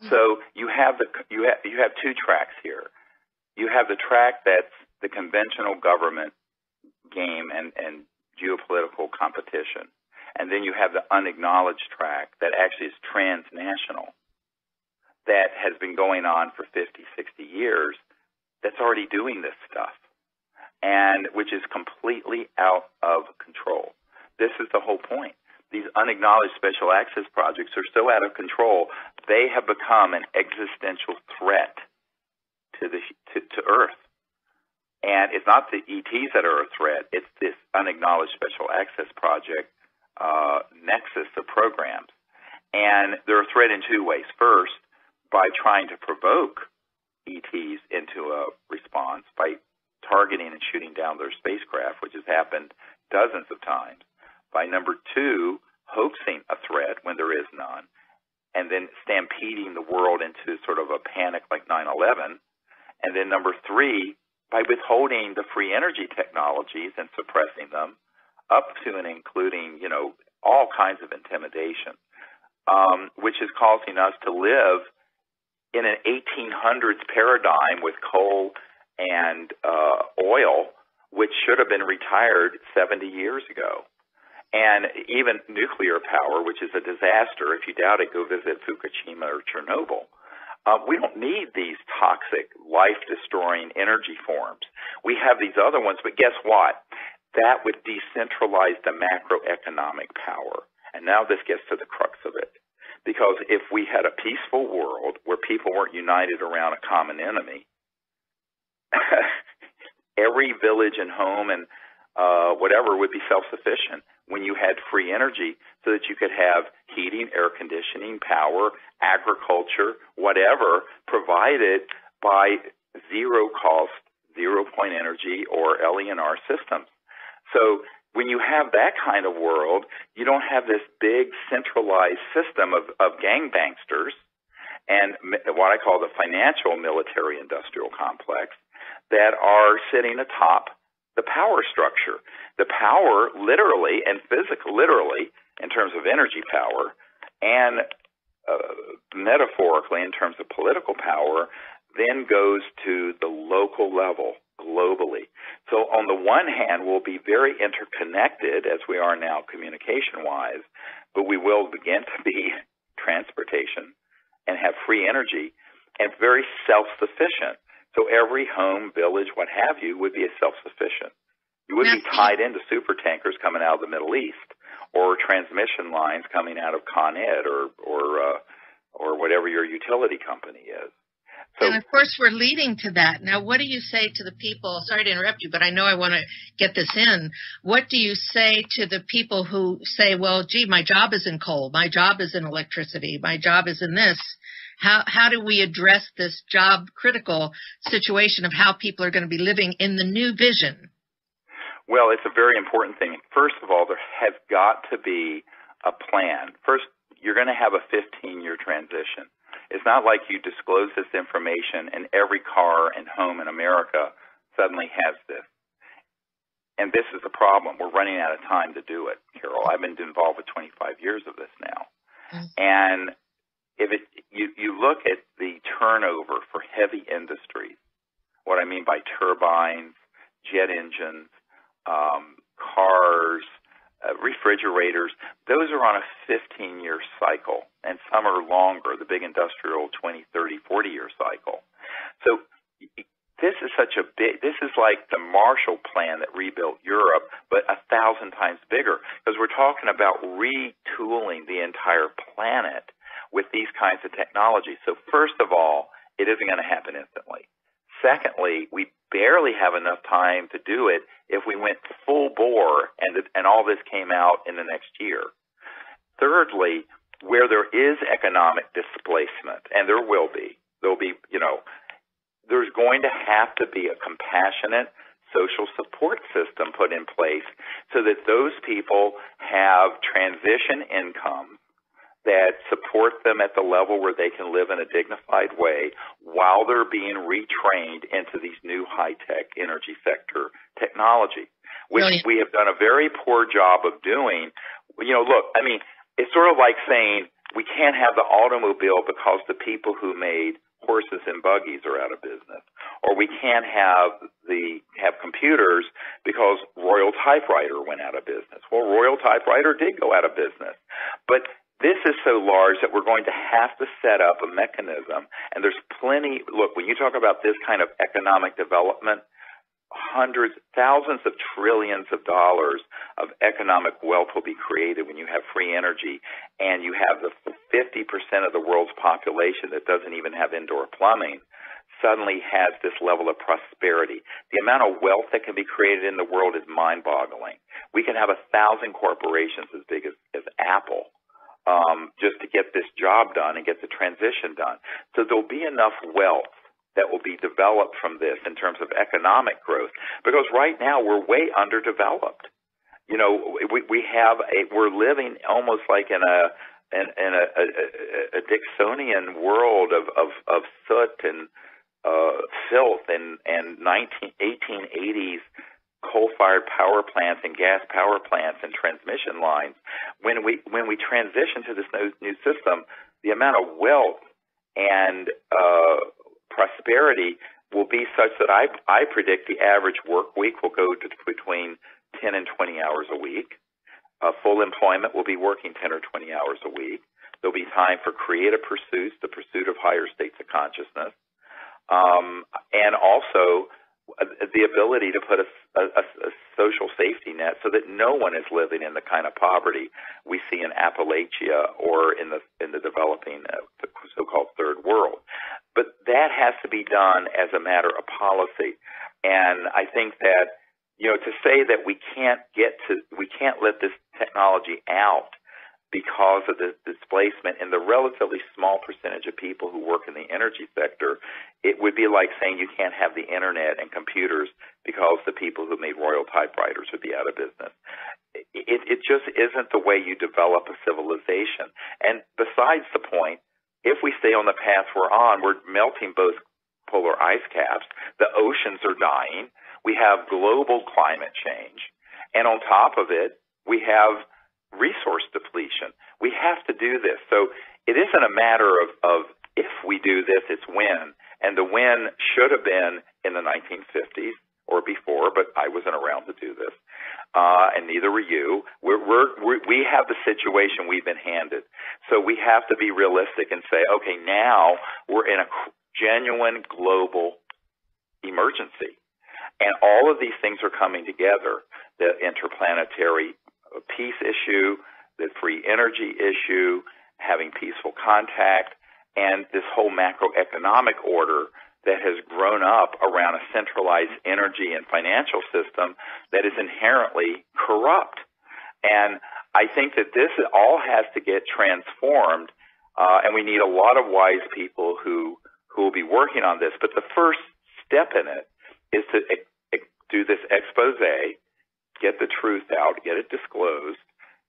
Mm-hmm. So you have 2 tracks here. You have the track that's the conventional government game and geopolitical competition. And then you have the unacknowledged track that actually is transnational, that has been going on for 50, 60 years, that's already doing this stuff, and which is completely out of control. This is the whole point. These unacknowledged special access projects are so out of control, they have become an existential threat to Earth. And it's not the ETs that are a threat, it's this unacknowledged special access project nexus of programs. And they're a threat in 2 ways. First, by trying to provoke ETs into a response by targeting and shooting down their spacecraft, which has happened dozens of times. By number 2, hoaxing a threat when there is none, and then stampeding the world into sort of a panic like 9/11. And then number 3, by withholding the free energy technologies and suppressing them, up to and including, all kinds of intimidation, which is causing us to live in an 1800s paradigm with coal and oil, which should have been retired 70 years ago. And even nuclear power, which is a disaster. If you doubt it, go visit Fukushima or Chernobyl. We don't need these toxic, life-destroying energy forms. We have these other ones, but guess what? That would decentralize the macroeconomic power. And now this gets to the crux of it. Because if we had a peaceful world where people weren't united around a common enemy, every village and home and whatever would be self-sufficient when you had free energy so that you could have heating, air conditioning, power, agriculture, whatever, provided by zero-cost, zero-point energy or LENR systems. So when you have that kind of world, you don't have this big centralized system of gangbangsters and what I call the financial military industrial complex that are sitting atop the power structure. The power literally and literally in terms of energy power and metaphorically in terms of political power then goes to the local level globally. So on the one hand, we'll be very interconnected as we are now communication-wise, but we will begin to be transportation and have free energy and very self-sufficient. So every home, village, what have you, would be self-sufficient. You wouldn't be tied into super tankers coming out of the Middle East or transmission lines coming out of Con Ed or whatever your utility company is. So, and of course, we're leading to that. Now, what do you say to the people? Sorry to interrupt you, but I know I want to get this in. What do you say to the people who say, well, gee, my job is in coal, my job is in electricity, my job is in this? How do we address this job critical situation of how people are going to be living in the new vision? well, it's a very important thing. First of all, there has got to be a plan. First, you're going to have a 15-year transition. It's not like you disclose this information and every car and home in America suddenly has this. And this is the problem. We're running out of time to do it, Carol. I've been involved with 25 years of this now. And if you look at the turnover for heavy industries, what I mean by turbines, jet engines, cars, refrigerators, those are on a 15-year cycle, and some are longer, the big industrial 20, 30, 40-year cycle. So this is this is like the Marshall Plan that rebuilt Europe, but 1,000 times bigger, because we're talking about retooling the entire planet with these kinds of technologies. So first of all, it isn't going to happen instantly. Secondly, we barely have enough time to do it if we went full bore and all this came out in the next year. Thirdly, where there is economic displacement, and there'll be, there's going to have to be a compassionate social support system put in place so that those people have transition income that support them at the level where they can live in a dignified way while they're being retrained into these new high-tech energy sector technology, which we have done a very poor job of doing. Look, I mean, it's sort of like saying we can't have the automobile because the people who made horses and buggies are out of business, or we can't have computers because Royal Typewriter went out of business. Well, Royal Typewriter did go out of business, but this is so large that we're going to have to set up a mechanism, and there's plenty. Look, when you talk about this kind of economic development, hundreds, thousands of trillions of dollars of economic wealth will be created when you have free energy, and you have the 50% of the world's population that doesn't even have indoor plumbing suddenly has this level of prosperity. The amount of wealth that can be created in the world is mind-boggling. We can have 1,000 corporations as big as Apple just to get this job done and get the transition done. So there'll be enough wealth that will be developed from this in terms of economic growth, because right now we're way underdeveloped. We're living almost like in a Dixonian world of soot and filth and 1880s coal-fired power plants and gas power plants and transmission lines. When we transition to this new system, the amount of wealth and prosperity will be such that I predict the average work week will go to between 10 and 20 hours a week. Full employment will be working 10 or 20 hours a week. There'll be time for creative pursuits, the pursuit of higher states of consciousness, and also the ability to put a social safety net so that no one is living in the kind of poverty we see in Appalachia or in the developing the so-called third world. But that has to be done as a matter of policy. And I think that, to say that we can't let this technology out because of the displacement in the relatively small percentage of people who work in the energy sector, it would be like saying you can't have the internet and computers because the people who made Royal Typewriters would be out of business. It just isn't the way you develop a civilization. And besides the point, if we stay on the path we're on, we're melting both polar ice caps, the oceans are dying, we have global climate change, and on top of it, we have resource depletion. We have to do this. So it isn't a matter of if we do this, it's when. And the when should have been in the 1950s or before, but I wasn't around to do this, and neither were you. We have the situation we've been handed. So we have to be realistic and say, okay, now we're in a genuine global emergency. And all of these things are coming together, the interplanetary peace issue, the free energy issue, having peaceful contact, and this whole macroeconomic order that has grown up around a centralized energy and financial system that is inherently corrupt. And I think that this all has to get transformed, and we need a lot of wise people who will be working on this. But the first step in it is to do this expose, get the truth out, get it disclosed,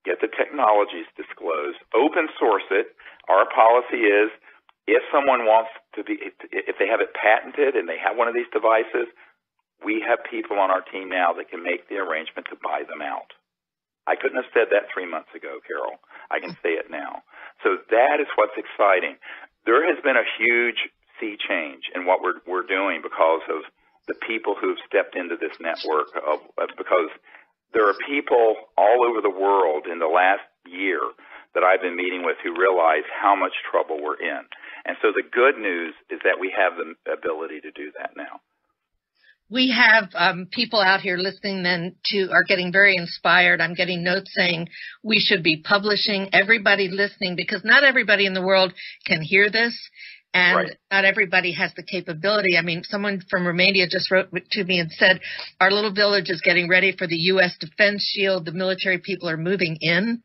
get the technologies disclosed, open source it. Our policy is if someone wants to be, if they have it patented and they have one of these devices, we have people on our team now that can make the arrangement to buy them out. I couldn't have said that 3 months ago, Carol. I can say it now. So that is what's exciting. There has been a huge sea change in what we're doing because of the people who've stepped into this network, because there are people all over the world in the last year that I've been meeting with who realize how much trouble we're in. And so the good news is that we have the ability to do that now. We have people out here listening then are getting very inspired. I'm getting notes saying we should be publishing, everybody listening, because not everybody in the world can hear this, and right. Not everybody has the capability. I mean, someone from Romania just wrote to me and said, our little village is getting ready for the U.S. Defense Shield. The military people are moving in.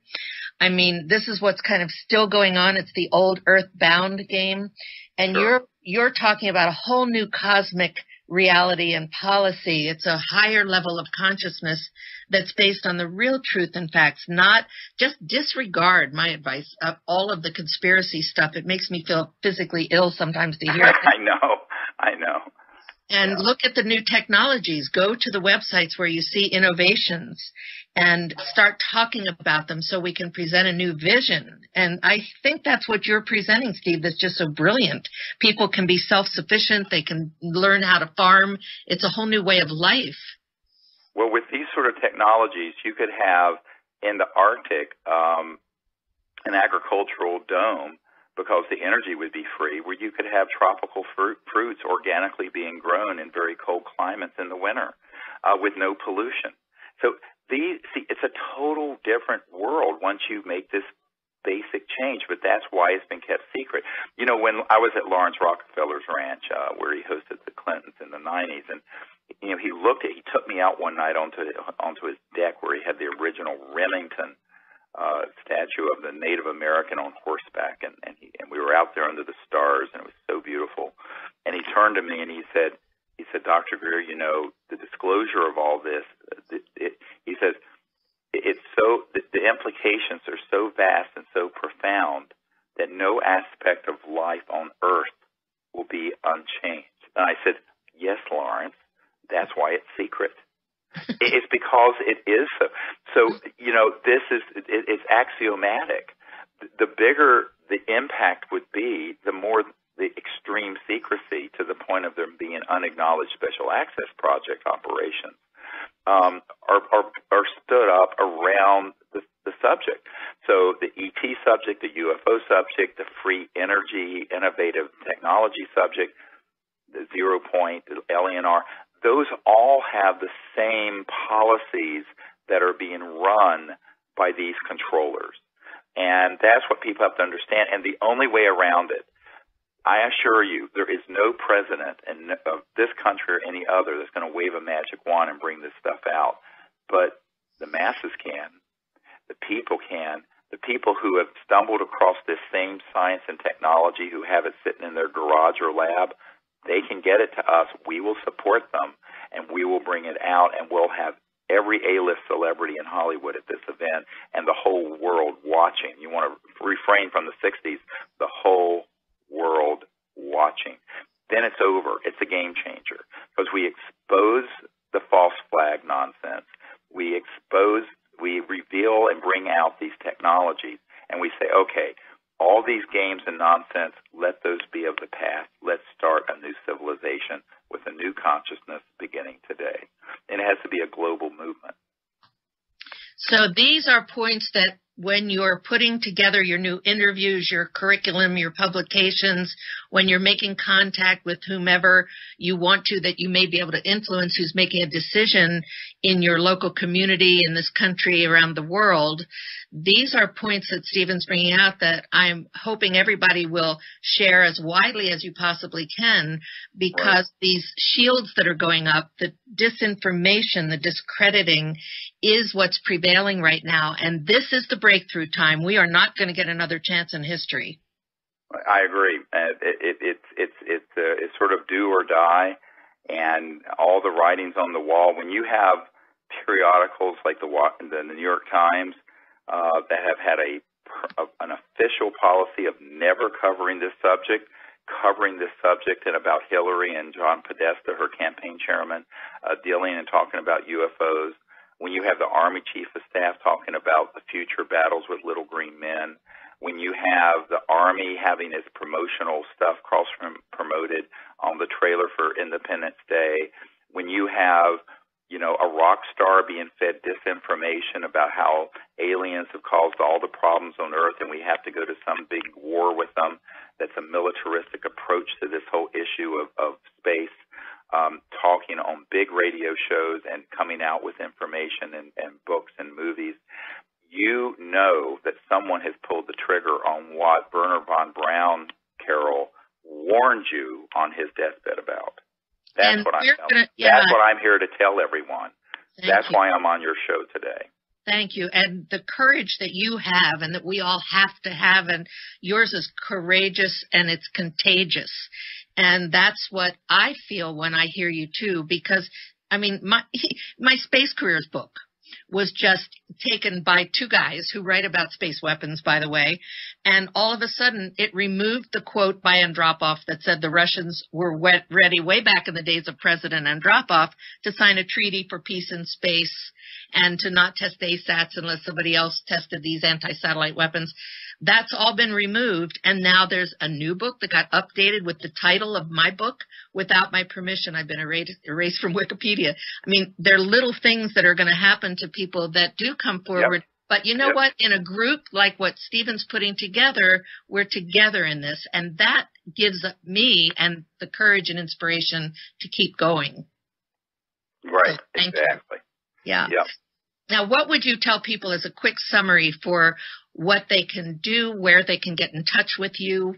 I mean, this is what's kind of still going on. It's the old earthbound game. And sure. you're talking about a whole new cosmic reality and policy. It's a higher level of consciousness that's based on the real truth and facts, not just disregard my advice of all of the conspiracy stuff. It makes me feel physically ill sometimes to hear it. I know. And look at the new technologies. Go to the websites where you see innovations and start talking about them so we can present a new vision. And I think that's what you're presenting, Steve, that's just so brilliant. People can be self-sufficient. They can learn how to farm. It's a whole new way of life. Well, with these sort of technologies, you could have in the Arctic an agricultural dome, because the energy would be free, where you could have tropical fruits organically being grown in very cold climates in the winter with no pollution. So it's a total different world once you make this basic change, but that's why it's been kept secret. You know, when I was at Lawrence Rockefeller's ranch, where he hosted the Clintons in the 90s, and you know, he took me out one night onto his deck where he had the original Remington statue of the Native American on horseback, and we were out there under the stars, and it was so beautiful. And he turned to me and he said, Dr. Greer, you know, the disclosure of all this, he says, the implications are so vast and so profound that no aspect of life on Earth will be unchanged. And I said, yes, Lawrence, that's why it's secret. It's because it is so. So, you know, it's axiomatic. The bigger the impact would be, the more the extreme secrecy, to the point of there being unacknowledged special access project operations, are stood up around the subject. So the ET subject, the UFO subject, the free energy, innovative technology subject, the 0 point, the LNR, those all have the same policies that are being run by these controllers. And that's what people have to understand. And the only way around it, I assure you, there is no president of this country or any other that's going to wave a magic wand and bring this stuff out. But the masses can. The people can. The people who have stumbled across this same science and technology, who have it sitting in their garage or lab, they can get it to us. We will support them, and we will bring it out, and we'll have every A-list celebrity in Hollywood at this event and the whole world watching. You want to refrain from the 60s, the whole world watching. Then it's over. It's a game changer, because we expose the false flag nonsense. We reveal and bring out these technologies, and we say, okay, all these games and nonsense, let those be of the past. Let's start a new civilization with a new consciousness beginning today. And it has to be a global movement. So these are points that when you're putting together your new interviews, your curriculum, your publications, when you're making contact with whomever you want to, that you may be able to influence, who's making a decision in your local community, in this country, around the world, these are points that Stephen's bringing out that I'm hoping everybody will share as widely as you possibly can, because these shields that are going up, the disinformation, the discrediting, is what's prevailing right now. And this is the breakthrough time. We are not going to get another chance in history. I agree. It's sort of do or die, and all the writings on the wall. When you have periodicals like the New York Times that have had an official policy of never covering this subject and about Hillary and John Podesta, her campaign chairman, dealing and talking about UFOs. When you have the Army Chief of Staff talking about the future battles with little green men, when you have the Army having its promotional stuff cross-promoted on the trailer for Independence Day, when you have, a rock star being fed disinformation about how aliens have caused all the problems on Earth and we have to go to some big war with them, that's a militaristic approach to this whole issue of space, talking on big radio shows and coming out with information and books and movies, you know that someone has pulled the trigger on what Werner von Braun, Carol, warned you on his deathbed about. That's what I'm telling. That's what I'm here to tell everyone. That's why I'm on your show today. Thank you. And the courage that you have and that we all have to have, and yours is courageous and it's contagious. And that's what I feel when I hear you too, because my Space Careers book was just taken by two guys who write about space weapons, by the way, and all of a sudden it removed the quote by Andropov that said the Russians were ready way back in the days of President Andropov to sign a treaty for peace in space and to not test ASATs unless somebody else tested these anti-satellite weapons. That's all been removed, and now there's a new book that got updated with the title of my book without my permission. I've been erased from Wikipedia. There are little things that are going to happen to people that do come forward. Yep. But you know what? In a group like what Stephen's putting together, we're together in this, and that gives me and the courage and inspiration to keep going. Right, so thank exactly. You. Yeah. Yep. Now, what would you tell people as a quick summary for what they can do, where they can get in touch with you?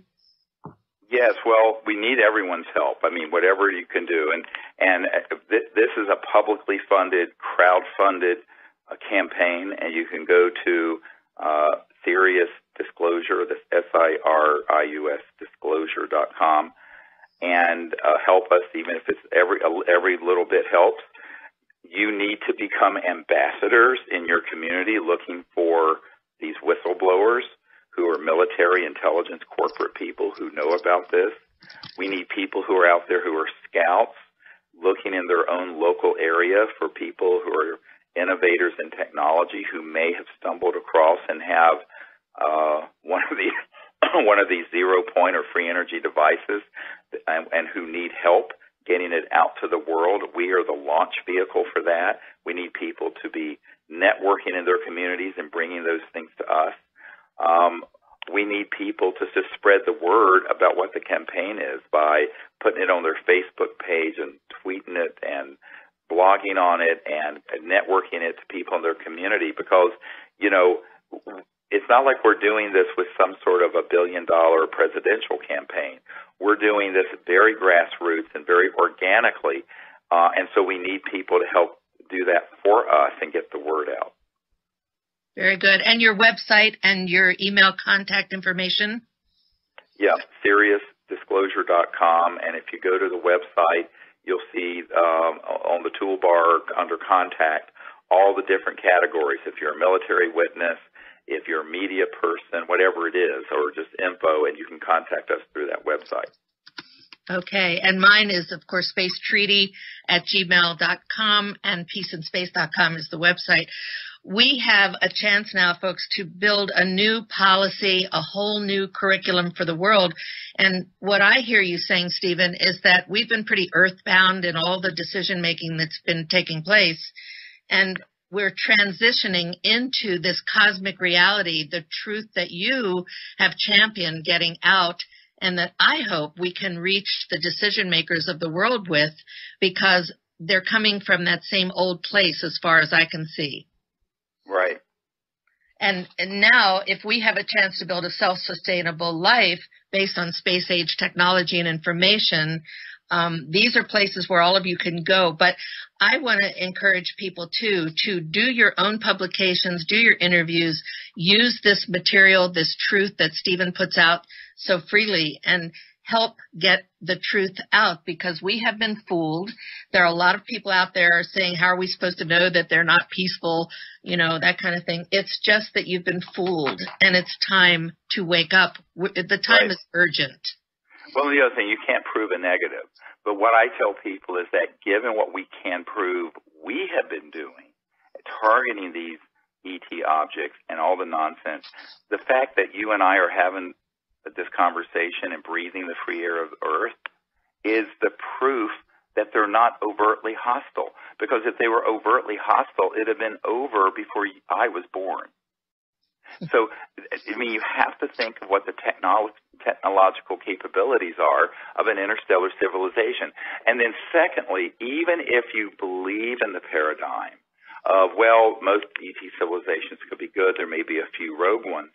Yes, well, we need everyone's help. Whatever you can do. And this is a publicly funded, crowd-funded campaign, and you can go to Sirius Disclosure, that's SIRIUS Disclosure.com, and help us, even if it's every little bit helps. You need to become ambassadors in your community looking for these whistleblowers who are military intelligence corporate people who know about this. We need people who are out there who are scouts looking in their own local area for people who are innovators in technology who may have stumbled across and have one of these 0-point or free energy devices and who need help getting it out to the world. We are the launch vehicle for that. We need people to be networking in their communities and bringing those things to us. We need people to just spread the word about what the campaign is by putting it on their Facebook page and tweeting it and blogging on it and networking it to people in their community, because, it's not like we're doing this with some sort of $1 billion presidential campaign. We're doing this very grassroots and very organically, and so we need people to help do that for us and get the word out. Very good. And your website and your email contact information? Yeah, SiriusDisclosure.com, and if you go to the website, you'll see on the toolbar under contact all the different categories. If you're a military witness, if you're a media person, whatever it is, or just info, and you can contact us through that website. Okay, and mine is, of course, spacetreaty@gmail.com, and peaceinspace.com is the website. We have a chance now, folks, to build a new policy, a whole new curriculum for the world. And what I hear you saying, Stephen, is that we've been pretty earthbound in all the decision-making that's been taking place. And we're transitioning into this cosmic reality, the truth that you have championed getting out, and that I hope we can reach the decision makers of the world with, because they're coming from that same old place as far as I can see. Right. And now, if we have a chance to build a self-sustainable life based on space-age technology and information, these are places where all of you can go. But I want to encourage people, too, to do your own publications, do your interviews, use this material, this truth that Stephen puts out so freely, and help get the truth out, because we have been fooled. There are a lot of people out there saying, how are we supposed to know that they're not peaceful, that kind of thing. It's just that you've been fooled, and it's time to wake up. The time is urgent. Well, the other thing, you can't prove a negative. But what I tell people is that given what we can prove we have been doing, targeting these ET objects and all the nonsense, the fact that you and I are having this conversation and breathing the free air of Earth is the proof that they're not overtly hostile. Because if they were overtly hostile, it'd have been over before I was born. So, you have to think of what the technological capabilities are of an interstellar civilization. And then secondly, even if you believe in the paradigm of, most ET civilizations could be good, there may be a few rogue ones,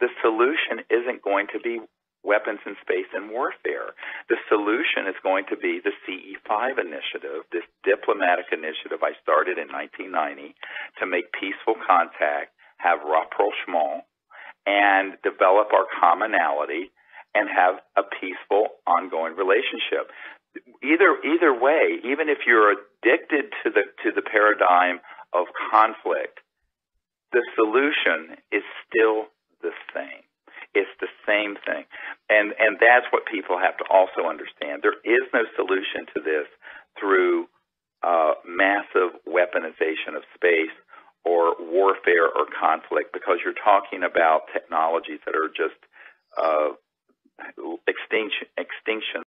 the solution isn't going to be weapons in space and warfare. The solution is going to be the CE5 initiative, this diplomatic initiative I started in 1990 to make peaceful contact, have rapprochement, and develop our commonality and have a peaceful, ongoing relationship. Either way, even if you're addicted to the paradigm of conflict, the solution is still the same. It's the same thing. And that's what people have to also understand. There is no solution to this through massive weaponization of space or warfare or conflict, because you're talking about technologies that are just extinction